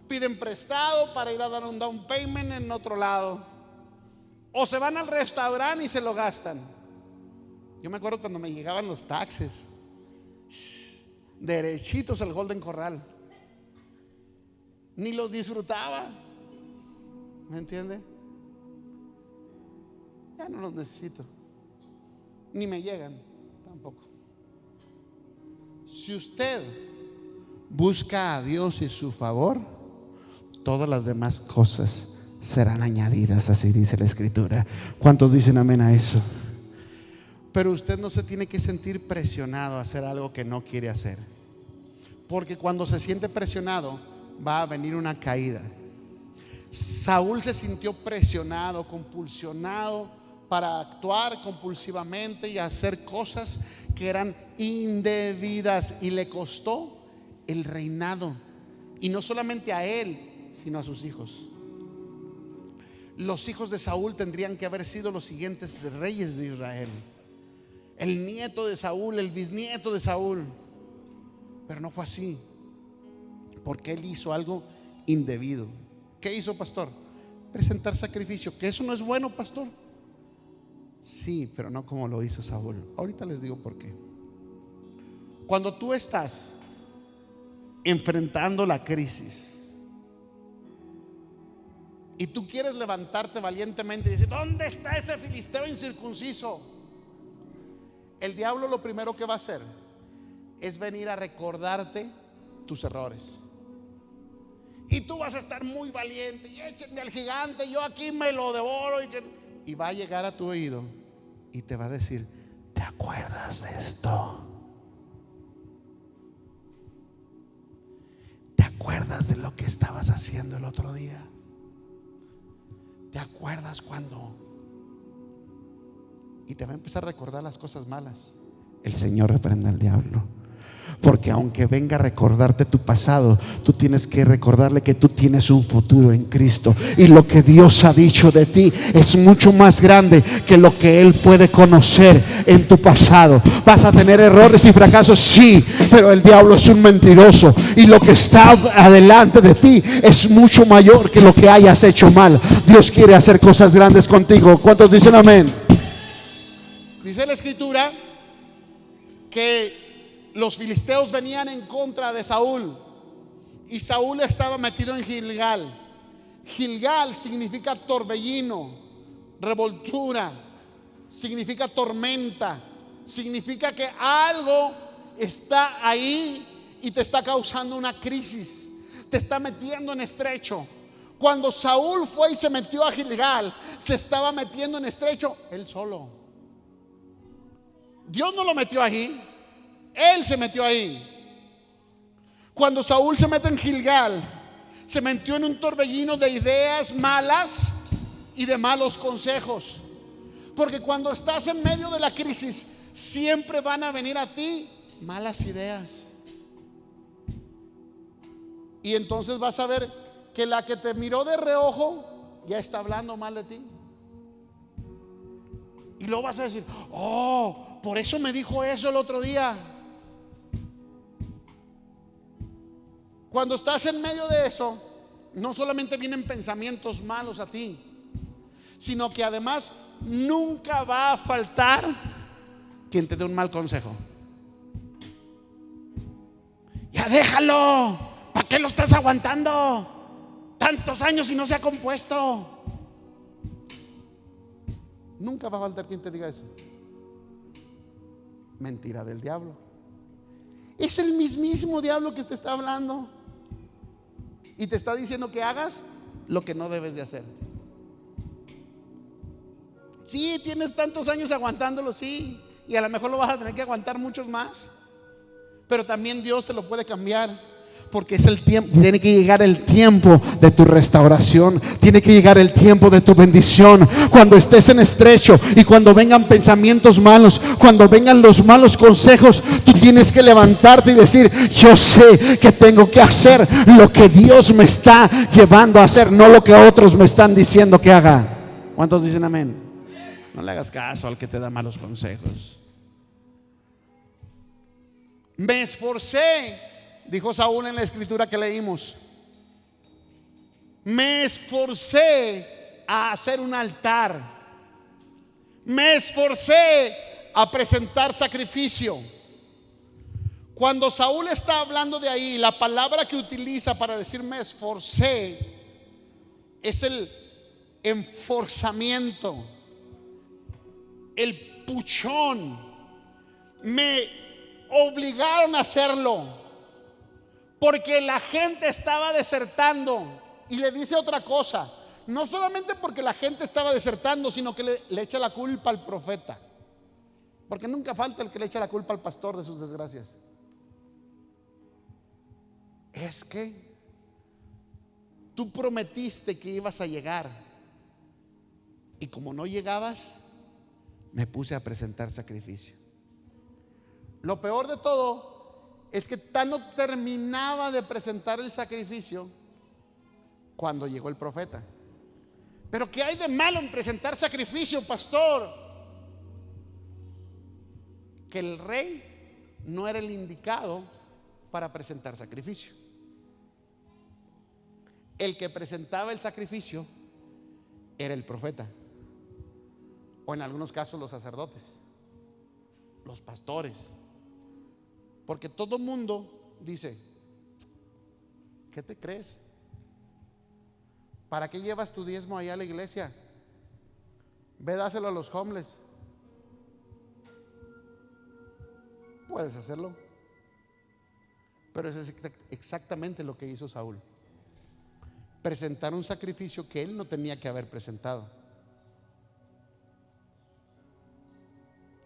Piden prestado para ir a dar un down payment en otro lado. O se van al restaurante y se lo gastan. Yo me acuerdo cuando me llegaban los taxes, derechitos al Golden Corral. Ni los disfrutaba. ¿Me entiende? Ya no los necesito. Ni me llegan tampoco. Si usted busca a Dios y su favor, todas las demás cosas serán añadidas, así dice la Escritura. ¿Cuántos dicen amén a eso? Pero usted no se tiene que sentir presionado a hacer algo que no quiere hacer, porque cuando se siente presionado va a venir una caída. Saúl se sintió presionado, compulsionado para actuar compulsivamente y hacer cosas que eran indebidas, y le costó el reinado, y no solamente a él, sino a sus hijos. Los hijos de Saúl tendrían que haber sido los siguientes reyes de Israel: el nieto de Saúl, el bisnieto de Saúl. Pero no fue así, porque él hizo algo indebido. ¿Qué hizo, pastor? Presentar sacrificio. ¿Que eso no es bueno, pastor? Sí, pero no como lo hizo Saúl. Ahorita les digo por qué. Cuando tú estás enfrentando la crisis y tú quieres levantarte valientemente y decir: ¿dónde está ese filisteo incircunciso? El diablo lo primero que va a hacer es venir a recordarte tus errores. Y tú vas a estar muy valiente: y échenme al gigante, yo aquí me lo devoro. Y va a llegar a tu oído y te va a decir: ¿te acuerdas de esto? ¿Te acuerdas de lo que estabas haciendo el otro día? ¿Te acuerdas cuando? Y te va a empezar a recordar las cosas malas. El Señor reprenda al diablo. Porque aunque venga a recordarte tu pasado, tú tienes que recordarle que tú tienes un futuro en Cristo. Y lo que Dios ha dicho de ti es mucho más grande que lo que Él puede conocer en tu pasado. Vas a tener errores y fracasos, sí, pero el diablo es un mentiroso. Y lo que está adelante de ti es mucho mayor que lo que hayas hecho mal. Dios quiere hacer cosas grandes contigo. ¿Cuántos dicen amén? Dice la Escritura que los filisteos venían en contra de Saúl y Saúl estaba metido en Gilgal. Gilgal significa torbellino, revoltura, significa tormenta, significa que algo está ahí y te está causando una crisis, te está metiendo en estrecho. Cuando Saúl fue y se metió a Gilgal, se estaba metiendo en estrecho él solo. Dios no lo metió ahí, él se metió ahí. Cuando Saúl se mete en Gilgal, se metió en un torbellino de ideas malas y de malos consejos. Porque cuando estás en medio de la crisis, siempre van a venir a ti malas ideas. Y entonces vas a ver que la que te miró de reojo ya está hablando mal de ti. Y luego vas a decir: oh, por eso me dijo eso el otro día. Cuando estás en medio de eso, no solamente vienen pensamientos malos a ti, sino que además nunca va a faltar quien te dé un mal consejo. Ya déjalo, ¿para qué lo estás aguantando? Tantos años y no se ha compuesto. Nunca va a faltar quien te diga eso. Mentira del diablo. Es el mismísimo diablo que te está hablando y te está diciendo que hagas lo que no debes de hacer. Sí, tienes tantos años aguantándolo, sí, y a lo mejor lo vas a tener que aguantar muchos más, pero también Dios te lo puede cambiar. Porque es el tiempo, tiene que llegar el tiempo de tu restauración, tiene que llegar el tiempo de tu bendición. Cuando estés en estrecho y cuando vengan pensamientos malos, cuando vengan los malos consejos, tú tienes que levantarte y decir: yo sé que tengo que hacer lo que Dios me está llevando a hacer, no lo que otros me están diciendo que haga. ¿Cuántos dicen amén? No le hagas caso al que te da malos consejos. Me esforcé, dijo Saúl en la escritura que leímos. Me esforcé a hacer un altar. Me esforcé a presentar sacrificio. Cuando Saúl está hablando de ahí, la palabra que utiliza para decir me esforcé es el enforzamiento, el puchón. Me obligaron a hacerlo porque la gente estaba desertando. Y le dice otra cosa: no solamente porque la gente estaba desertando, sino que le echa la culpa al profeta, porque nunca falta el que le echa la culpa al pastor de sus desgracias. Es que tú prometiste que ibas a llegar y como no llegabas, me puse a presentar sacrificio. Lo peor de todo es que no terminaba de presentar el sacrificio cuando llegó el profeta. Pero ¿qué hay de malo en presentar sacrificio, pastor? Que el rey no era el indicado para presentar sacrificio. El que presentaba el sacrificio era el profeta, o en algunos casos los sacerdotes, los pastores. Porque todo mundo dice: ¿qué te crees? ¿Para qué llevas tu diezmo allá a la iglesia? Ve, dáselo a los homeless. Puedes hacerlo, pero eso es exactamente lo que hizo Saúl: presentar un sacrificio que él no tenía que haber presentado.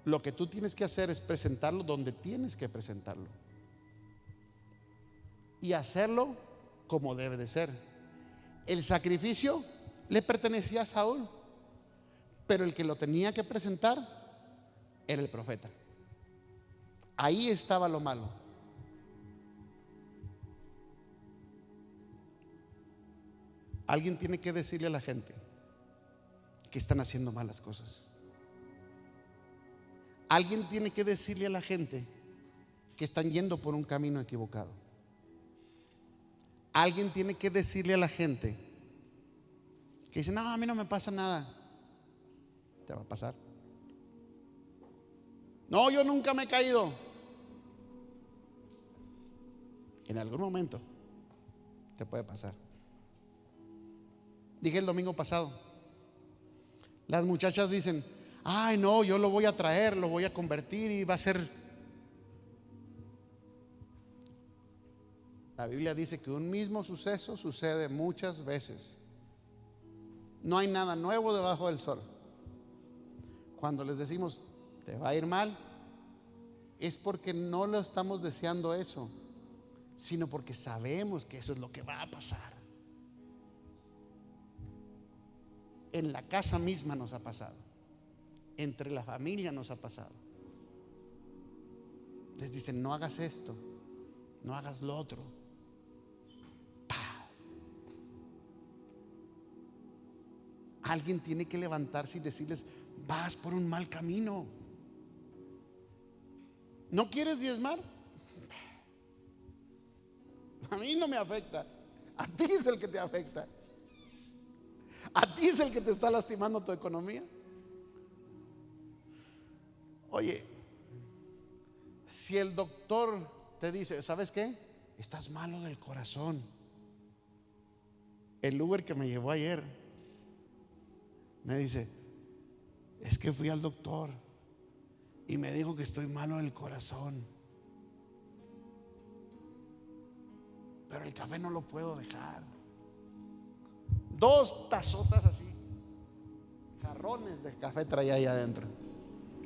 Lo que tú tienes que hacer es presentarlo donde tienes que presentarlo y hacerlo como debe de ser. El sacrificio le pertenecía a Saúl, pero el que lo tenía que presentar era el profeta. Ahí estaba lo malo. Alguien tiene que decirle a la gente que están haciendo malas cosas. Alguien tiene que decirle a la gente que están yendo por un camino equivocado. Alguien tiene que decirle a la gente que dice: no, a mí no me pasa nada. Te va a pasar. No, yo nunca me he caído. En algún momento te puede pasar. Dije el domingo pasado, las muchachas dicen: ay no, yo lo voy a traer, lo voy a convertir y va a ser. La Biblia dice que un mismo suceso sucede muchas veces. No hay nada nuevo debajo del sol. Cuando les decimos te va a ir mal, es porque no lo estamos deseando eso, sino porque sabemos que eso es lo que va a pasar. En la casa misma nos ha pasado, entre la familia nos ha pasado. Les dicen: no hagas esto, no hagas lo otro. ¡Pah! Alguien tiene que levantarse y decirles: vas por un mal camino. ¿No quieres diezmar? A mí no me afecta. A ti es el que te afecta. A ti es el que te está lastimando tu economía. Oye, si el doctor te dice: ¿sabes qué? Estás malo del corazón. El Uber que me llevó ayer me dice: es que fui al doctor y me dijo que estoy malo del corazón, pero el café no lo puedo dejar. 2 tazotas así, jarrones de café traía ahí adentro.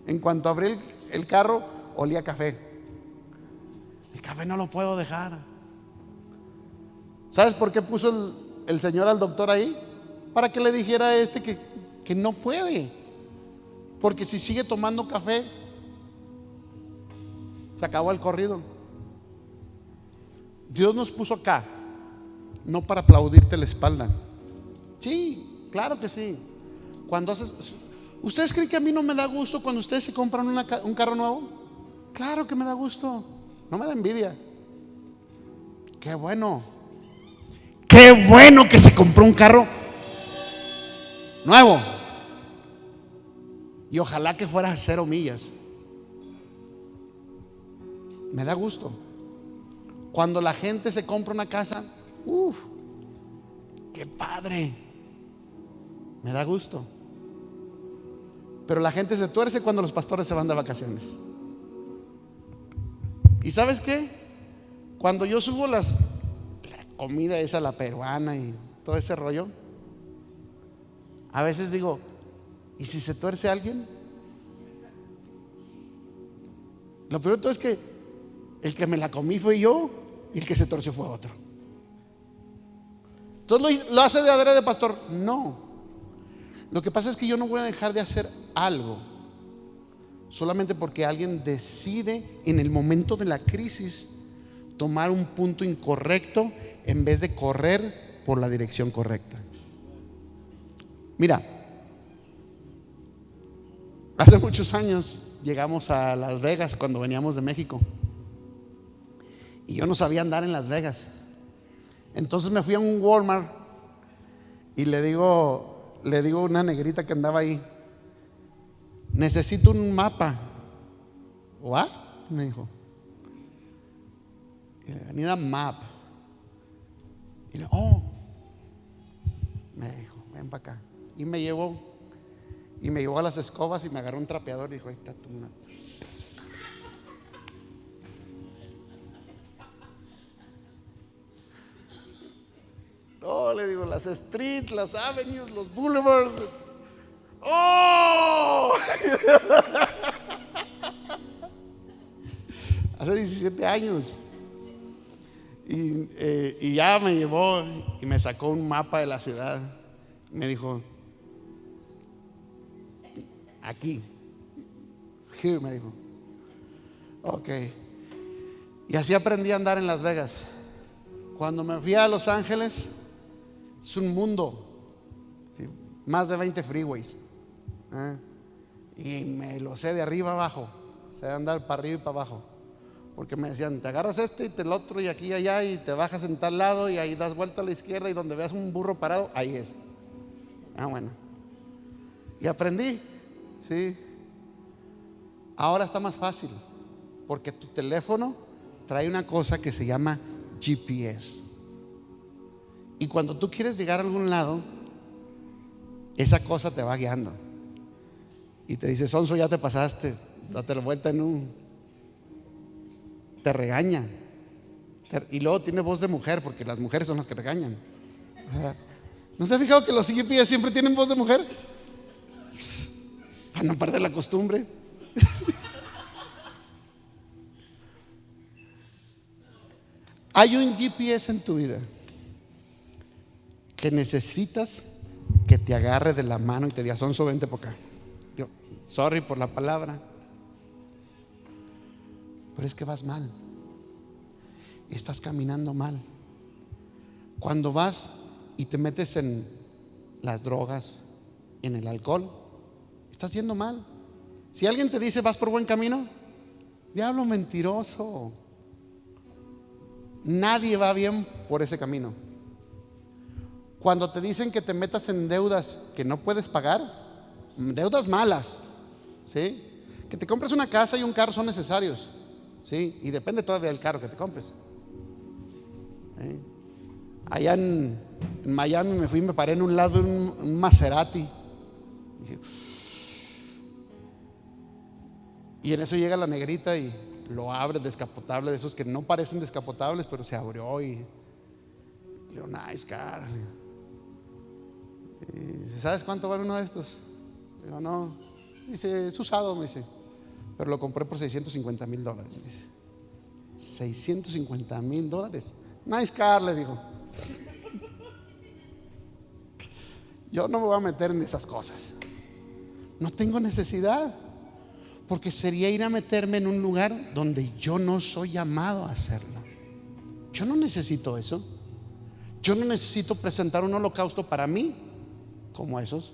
En cuanto abrí el carro, olía café. El café no lo puedo dejar. ¿Sabes por qué puso el Señor al doctor ahí? Para que le dijera a este que no puede. Porque si sigue tomando café, se acabó el corrido. Dios nos puso acá no para aplaudirte la espalda. Sí, claro que sí. Cuando haces, ¿ustedes creen que a mí no me da gusto cuando ustedes se compran un carro nuevo? Claro que me da gusto. No me da envidia. Qué bueno. Qué bueno que se compró un carro nuevo. Y ojalá que fuera a 0 millas. Me da gusto. Cuando la gente se compra una casa, qué padre. Me da gusto. Pero la gente se tuerce cuando los pastores se van de vacaciones. ¿Y sabes qué? Cuando yo subo la comida esa, la peruana y todo ese rollo, a veces digo: ¿y si se tuerce alguien? Lo peor de todo es que el que me la comí fue yo y el que se torció fue otro. Entonces lo hace de adrede, pastor. No. Lo que pasa es que yo no voy a dejar de hacer algo solamente porque alguien decide en el momento de la crisis tomar un punto incorrecto en vez de correr por la dirección correcta. Mira, hace muchos años llegamos a Las Vegas cuando veníamos de México y yo no sabía andar en Las Vegas. Entonces me fui a un Walmart y le digo a una negrita que andaba ahí: necesito un mapa. ¿What? Me dijo. I need a map. Y le, me dijo: ven para acá. Y me llevó a las escobas y me agarró un trapeador y dijo: ahí está tu mapa. No, le digo, las streets, las avenues, los boulevards. ¡Oh! Hace 17 años. Y ya me llevó y me sacó un mapa de la ciudad. Me dijo, aquí. Here, me dijo. Ok. Y así aprendí a andar en Las Vegas. Cuando me fui a Los Ángeles, es un mundo, ¿sí? Más de 20 freeways, ¿eh? Y me lo sé de arriba abajo, sé andar para arriba y para abajo. Porque me decían, te agarras este y el otro y aquí y allá, y te bajas en tal lado y ahí das vuelta a la izquierda, y donde veas un burro parado, ahí es. Bueno. Y aprendí, ¿sí? Ahora está más fácil, porque tu teléfono trae una cosa que se llama GPS. Y cuando tú quieres llegar a algún lado, esa cosa te va guiando y te dice, Sonso, ya te pasaste, date la vuelta en un. Te regaña. Y luego tiene voz de mujer, porque las mujeres son las que regañan. ¿No se ha fijado que los GPS siempre tienen voz de mujer? Para no perder la costumbre. Hay un GPS en tu vida que necesitas que te agarre de la mano y te diga, Sonso, vente por acá. Yo, sorry por la palabra, pero es que vas mal. Estás caminando mal. Cuando vas y te metes en las drogas, en el alcohol, estás yendo mal. Si alguien te dice, vas por buen camino, diablo mentiroso. Nadie va bien por ese camino. Cuando te dicen que te metas en deudas que no puedes pagar, deudas malas, ¿sí? Que te compres una casa y un carro son necesarios, ¿sí? Y depende todavía del carro que te compres, ¿sí? Allá en Miami me fui y me paré en un lado de un Maserati. Y en eso llega la negrita y lo abre, descapotable, de esos que no parecen descapotables, pero se abrió y le digo, nice car. Y dice, ¿sabes cuánto vale uno de estos? Le digo, no. Dice, es usado, me dice, pero lo compré por $650,000. Me dice, $650,000. Nice car, le digo. Yo no me voy a meter en esas cosas. No tengo necesidad, porque sería ir a meterme en un lugar donde yo no soy llamado a hacerlo. Yo no necesito eso. Yo no necesito presentar un holocausto para mí como esos.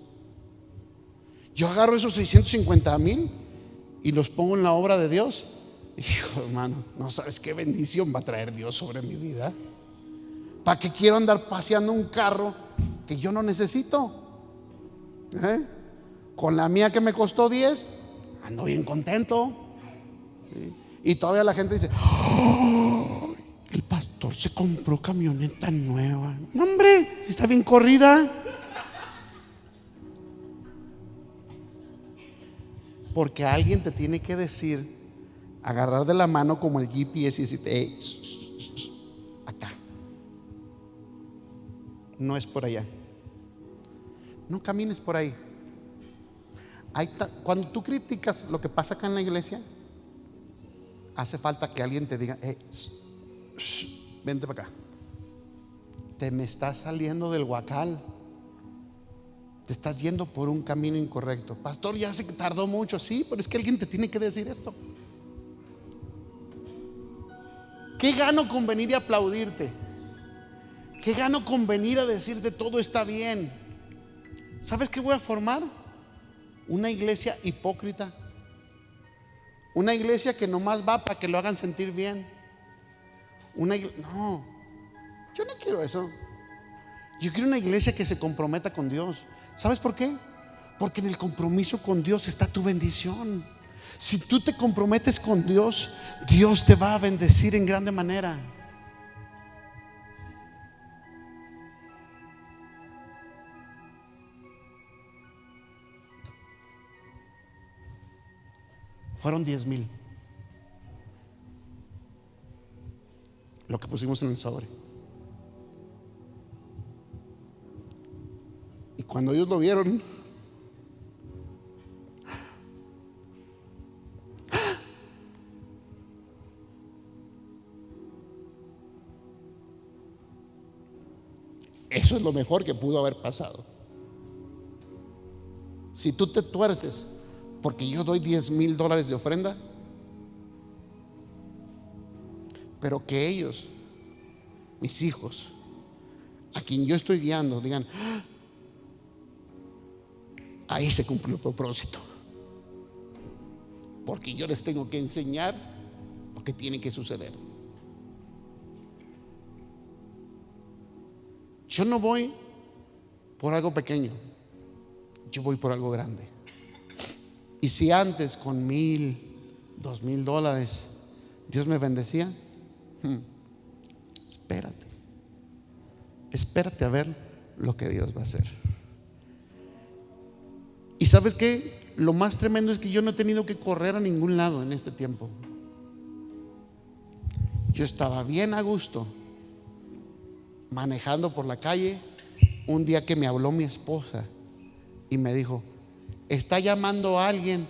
Yo agarro esos 650,000 y los pongo en la obra de Dios. Hijo, hermano, no sabes qué bendición va a traer Dios sobre mi vida. ¿Para qué quiero andar paseando un carro que yo no necesito? Con la mía que me costó 10, ando bien contento. Y todavía la gente dice, oh, el pastor se compró camioneta nueva. No, hombre, si está bien corrida. Porque alguien te tiene que decir, agarrar de la mano como el GPS y decirte, hey, acá. No es por allá. No camines por ahí. Cuando tú criticas lo que pasa acá en la iglesia, hace falta que alguien te diga, vente para acá. Te me estás saliendo del huacal. Te estás yendo por un camino incorrecto. Pastor, ya sé que tardó mucho. Sí, pero es que alguien te tiene que decir esto. ¿Qué gano con venir y aplaudirte? ¿Qué gano con venir a decirte todo está bien? ¿Sabes qué voy a formar? Una iglesia hipócrita. Una iglesia que nomás va para que lo hagan sentir bien. No, yo no quiero eso. Yo quiero una iglesia que se comprometa con Dios. ¿Sabes por qué? Porque en el compromiso con Dios está tu bendición. Si tú te comprometes con Dios, Dios te va a bendecir en grande manera. Fueron 10,000 lo que pusimos en el sobre. Y cuando ellos lo vieron, eso es lo mejor que pudo haber pasado. si tú te tuerces porque yo doy $10,000 de ofrenda, pero que ellos, mis hijos, a quien yo estoy guiando, digan: ahí se cumplió el propósito, porque yo les tengo que enseñar lo que tiene que suceder. Yo no voy por algo pequeño, yo voy por algo grande. Y si antes con $1,000, $2,000 Dios me bendecía, espérate a ver lo que Dios va a hacer. Y ¿sabes qué? Lo más tremendo es que yo no he tenido que correr a ningún lado en este tiempo. Yo estaba bien a gusto manejando por la calle un día que me habló mi esposa y me dijo: está llamando a alguien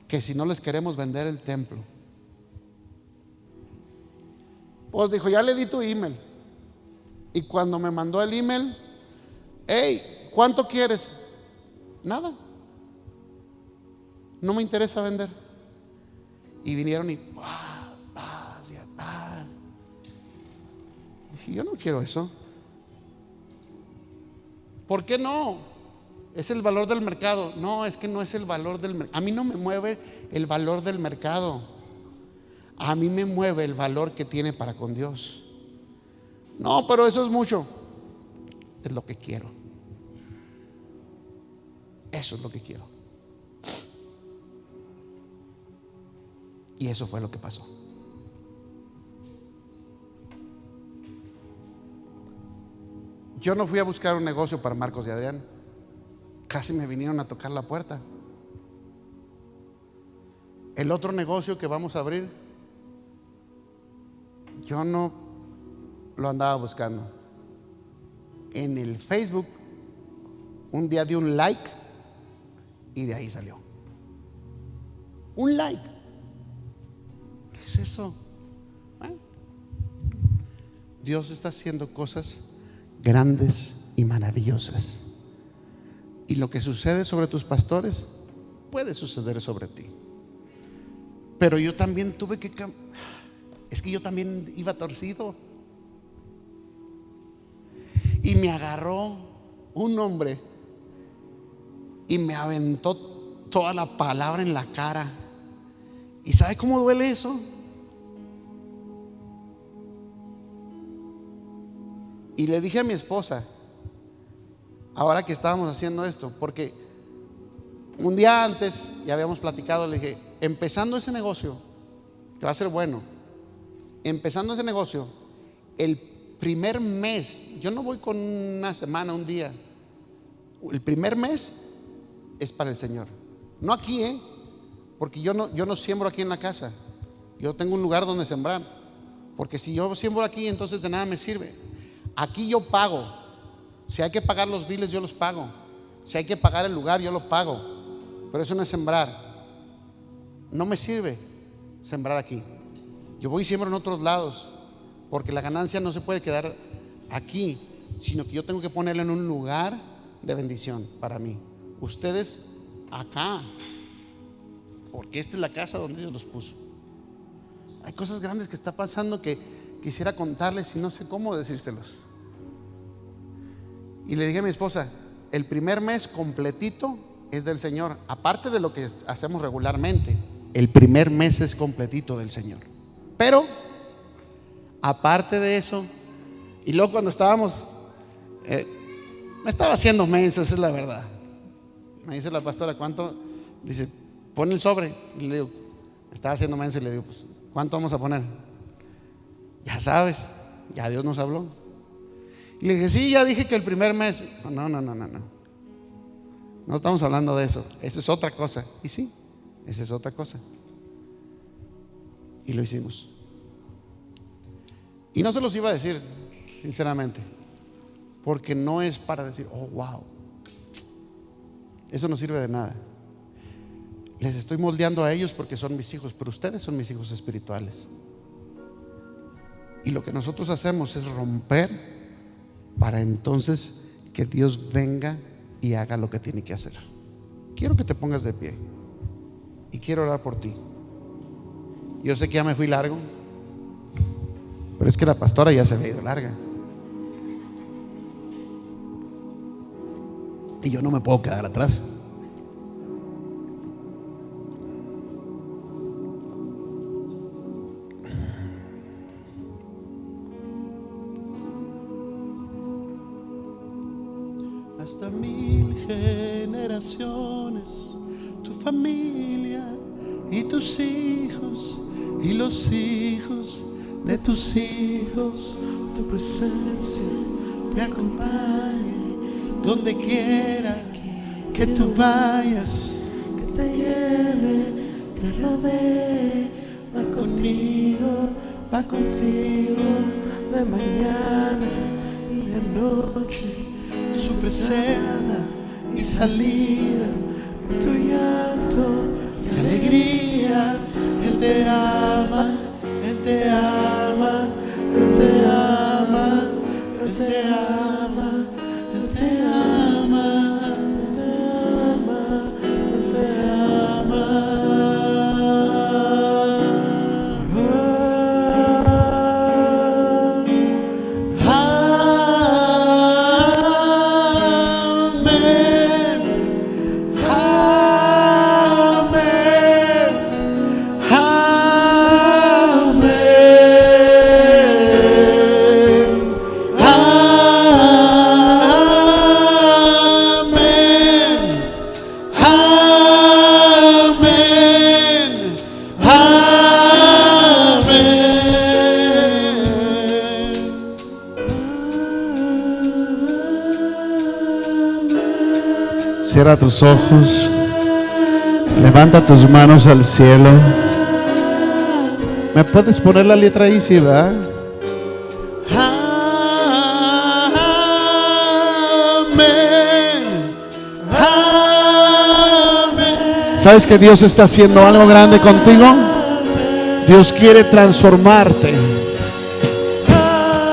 que si no les queremos vender el templo. Pues dijo: ya le di tu email. Y cuando me mandó el email: hey, ¿cuánto quieres? Nada, no me interesa vender. Y vinieron y dije: yo no quiero eso. ¿Por qué no? Es el valor del mercado. No, es que no es el valor del mercado. A mí no me mueve el valor del mercado. A mí me mueve el valor que tiene para con Dios. No, pero eso es mucho. Es lo que quiero. Eso es lo que quiero. Y eso fue lo que pasó. Yo no fui a buscar un negocio para Marcos y Adrián. Casi me vinieron a tocar la puerta. El otro negocio que vamos a abrir, yo no lo andaba buscando. En el Facebook un día di un like y de ahí salió. Un like. ¿Qué es eso? Dios está haciendo cosas grandes y maravillosas. Y lo que sucede sobre tus pastores puede suceder sobre ti. Pero yo también tuve que es que yo también iba torcido. Y me agarró un hombre y me aventó toda la palabra en la cara. ¿Y sabe cómo duele eso? Y le dije a mi esposa, ahora que estábamos haciendo esto, porque un día antes ya habíamos platicado, le dije: empezando ese negocio, que va a ser bueno, empezando ese negocio, el primer mes, yo no voy con una semana, un día, el primer mes es para el Señor. No aquí, porque yo no siembro aquí en la casa. Yo tengo un lugar donde sembrar, porque si yo siembro aquí, entonces de nada me sirve. Aquí yo pago. Si hay que pagar los biles, yo los pago. Si hay que pagar el lugar, yo lo pago. Pero eso no es sembrar. No me sirve sembrar aquí. Yo voy y siembro en otros lados, porque la ganancia no se puede quedar aquí, sino que yo tengo que ponerla en un lugar de bendición para mí. Ustedes acá, porque esta es la casa donde Dios los puso. Hay cosas grandes que está pasando que quisiera contarles y no sé cómo decírselos. Y le dije a mi esposa: el primer mes completito es del Señor. Aparte de lo que hacemos regularmente, el primer mes es completito del Señor. Pero aparte de eso, y luego cuando estábamos, me estaba haciendo menso, esa es la verdad. Me dice la pastora: ¿cuánto? Dice: pon el sobre. Y le digo: me estaba haciendo menso. Y le digo: pues, ¿cuánto vamos a poner? Ya sabes, ya Dios nos habló. Y le dije: sí, ya dije que el primer mes. No. No estamos hablando de eso. Esa es otra cosa. Y sí, esa es otra cosa. Y lo hicimos. Y no se los iba a decir, sinceramente, porque no es para decir: oh, wow. Eso no sirve de nada. Les estoy moldeando a ellos porque son mis hijos, pero ustedes son mis hijos espirituales. Y lo que nosotros hacemos es romper para entonces que Dios venga y haga lo que tiene que hacer. quiero que te pongas de pie y quiero orar por ti. Yo sé que ya me fui largo, pero es que la pastora ya se había ido larga y yo no me puedo quedar atrás. Hasta 1000 generaciones, tu familia y tus hijos y los hijos de tus hijos, tu presencia me acompañe donde quiera que tú vayas, que te lleve, te rodee, va contigo, de mañana y de noche. Su presencia y salida, Tu llanto y alegría. Él te ama, Él te ama, Él te ama, Él te ama, Él te ama, Él te ama, Él te ama. Cierra tus ojos, levanta tus manos al cielo. ¿Me puedes poner la letra ahí, sí, verdad? Amén. Amén. ¿Sabes que Dios está haciendo algo grande contigo? Dios quiere transformarte.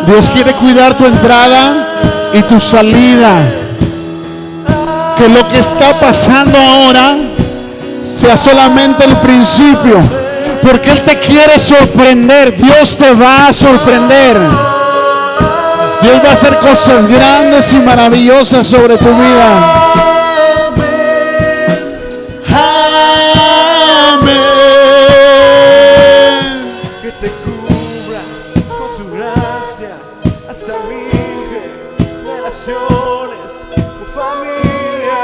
Dios quiere cuidar tu entrada y tu salida. Que lo que está pasando ahora sea solamente el principio, porque Él te quiere sorprender. Dios te va a sorprender. Dios va a hacer cosas grandes y maravillosas sobre tu vida. Amén. que te cubra con su gracia hasta 1000 generaciones, tu familia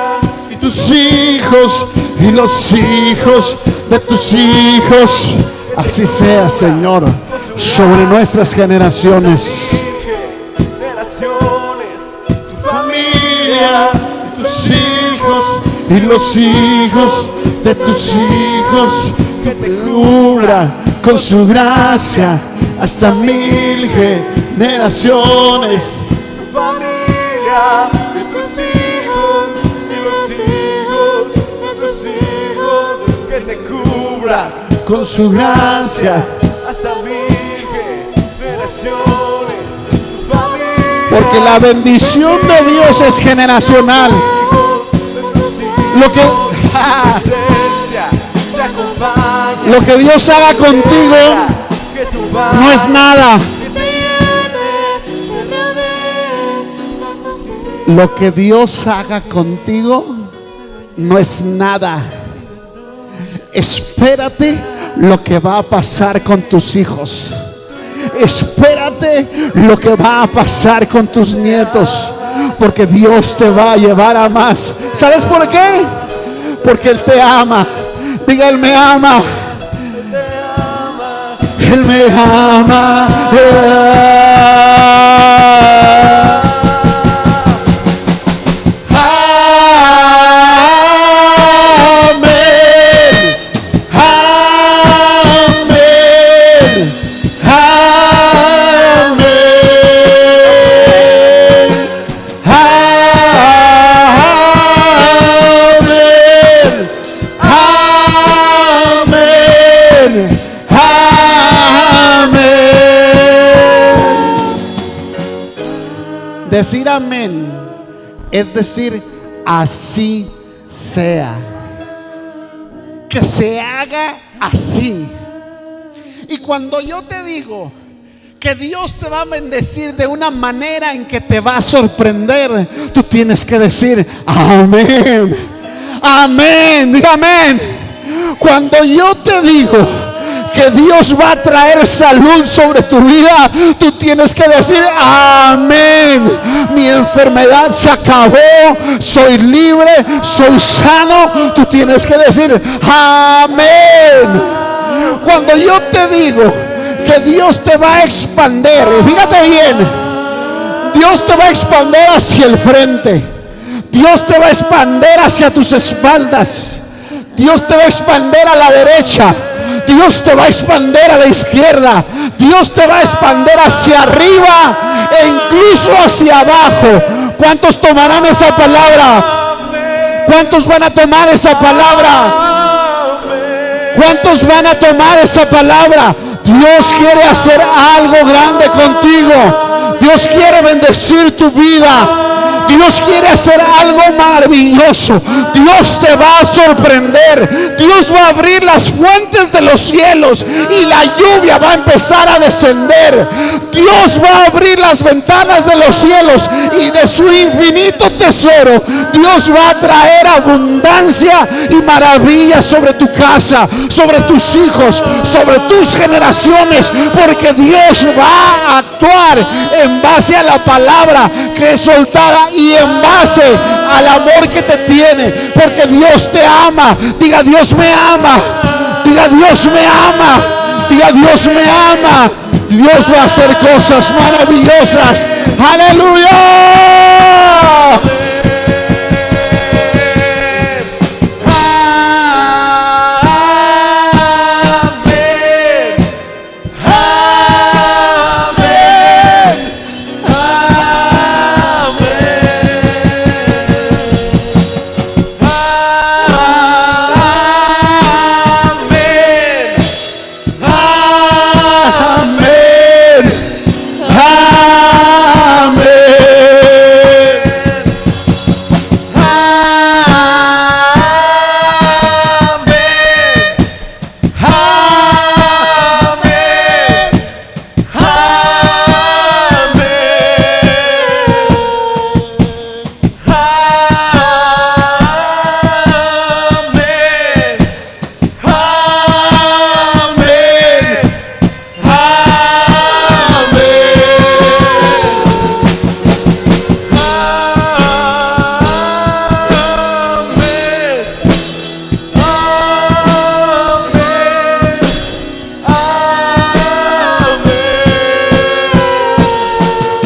Y tus hijos y los hijos de tus hijos. Así sea, Señor, sobre nuestras generaciones. generaciones, tu Familia, y tus hijos y los hijos de tus hijos, que te cubra con su gracia hasta 1000 generaciones. tu familia, de tus hijos y los hijos de tus hijos, que te cubra Con su gracia, hasta 1000 generaciones, tu familia, porque la bendición de Dios es generacional. Lo que, te acompaña, lo que Dios haga contigo que tú no es nada. Lo que Dios haga contigo no es nada. Espérate lo que va a pasar con tus hijos. Espérate lo que va a pasar con tus nietos, porque Dios te va a llevar a más. ¿Sabes por qué? Porque Él te ama. Diga, Él me ama. Él me ama. Decir amén es decir, así sea. Que se haga así. Y cuando yo te digo que Dios te va a bendecir de una manera en que te va a sorprender, tú tienes que decir amén. Amén, diga amén. Cuando yo te digo que Dios va a traer salud sobre tu vida, tú tienes que decir amén. Mi enfermedad se acabó, soy libre, soy sano. Tú tienes que decir amén. Cuando yo te digo que Dios te va a expandir, fíjate bien, Dios te va a expandir hacia el frente, Dios te va a expandir hacia tus espaldas, Dios te va a expandir a la derecha, Dios te va a expandir a la izquierda, Dios te va a expandir hacia arriba e incluso hacia abajo. ¿Cuántos tomarán esa palabra? ¿Cuántos van a tomar esa palabra? ¿Cuántos van a tomar esa palabra? Dios quiere hacer algo grande contigo. Dios quiere bendecir tu vida. Dios quiere hacer algo maravilloso. Dios te va a sorprender. Dios va a abrir las fuentes de los cielos y la lluvia va a empezar a descender. Dios va a abrir las ventanas de los cielos y de su infinito tesoro Dios va a traer abundancia y maravilla sobre tu casa, sobre tus hijos, sobre tus generaciones, porque Dios va a actuar en base a la palabra que es soltada y en base al amor que te tiene, porque Dios te ama. Diga, Dios me ama. Diga, Dios me ama. Diga, Dios me ama. Dios va a hacer cosas maravillosas. Aleluya.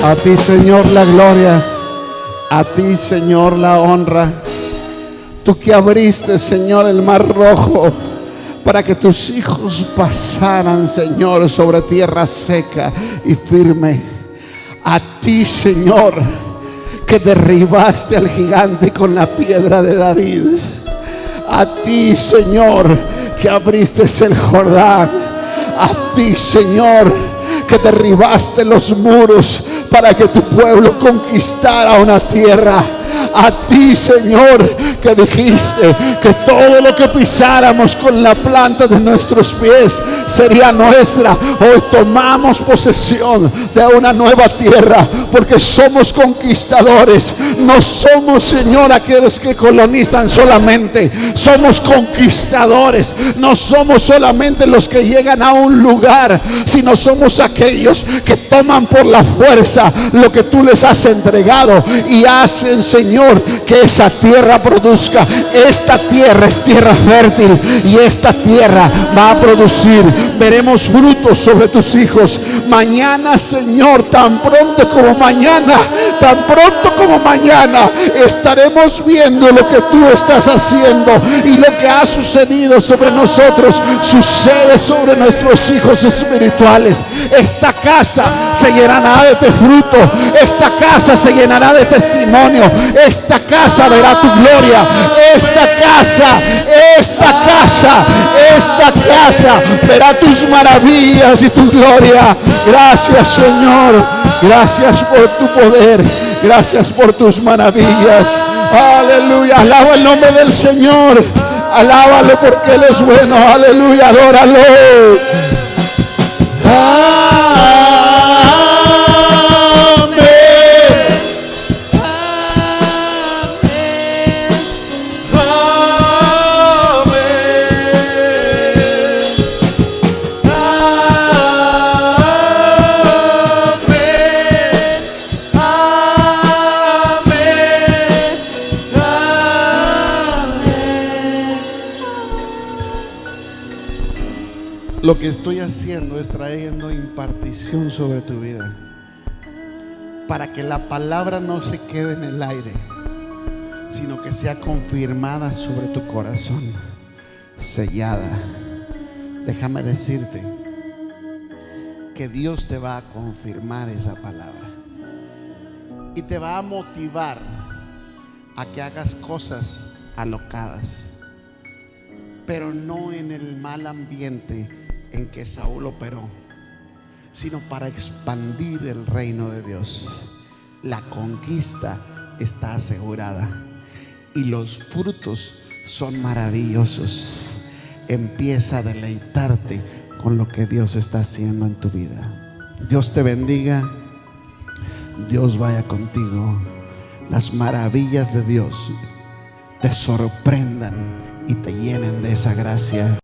A ti, Señor, la gloria. A ti, Señor, la honra. Tú que abriste, Señor, el mar rojo para que tus hijos pasaran, Señor, sobre tierra seca y firme. A ti, Señor, que derribaste al gigante con la piedra de David. A ti, Señor, que abriste el Jordán. A ti, Señor, que derribaste los muros para que tu pueblo conquistara una tierra. A ti, Señor, que dijiste que todo lo que pisáramos con la planta de nuestros pies sería nuestra. Hoy tomamos posesión de una nueva tierra, porque somos conquistadores. No somos, Señor, aquellos que colonizan solamente. Somos conquistadores. No somos solamente los que llegan a un lugar, sino somos aquellos que toman por la fuerza lo que tú les has entregado y hacen, Señor, que esa tierra produzca. Esta tierra es tierra fértil y esta tierra va a producir. Veremos frutos sobre tus hijos. Mañana, Señor, tan pronto como mañana, estaremos viendo lo que tú estás haciendo, y lo que ha sucedido sobre nosotros sucede sobre nuestros hijos espirituales. Esta casa se llenará de fruto. Esta casa se llenará de testimonio. Esta casa verá tu gloria. Esta casa verá tus maravillas y tu gloria. Gracias, Señor. Gracias por tu poder. Gracias por tus maravillas. Aleluya, alaba el nombre del Señor. Alábalo porque Él es bueno. Aleluya, adóralo. Lo que estoy haciendo es trayendo impartición sobre tu vida, para que la palabra no se quede en el aire, sino que sea confirmada sobre tu corazón, sellada. Déjame decirte que Dios te va a confirmar esa palabra y te va a motivar a que hagas cosas alocadas, pero no en el mal ambiente en que Saúl operó, sino para expandir el reino de Dios. La conquista está asegurada y los frutos son maravillosos. Empieza a deleitarte con lo que Dios está haciendo en tu vida. Dios te bendiga. Dios vaya contigo. Las maravillas de Dios te sorprendan y te llenen de esa gracia.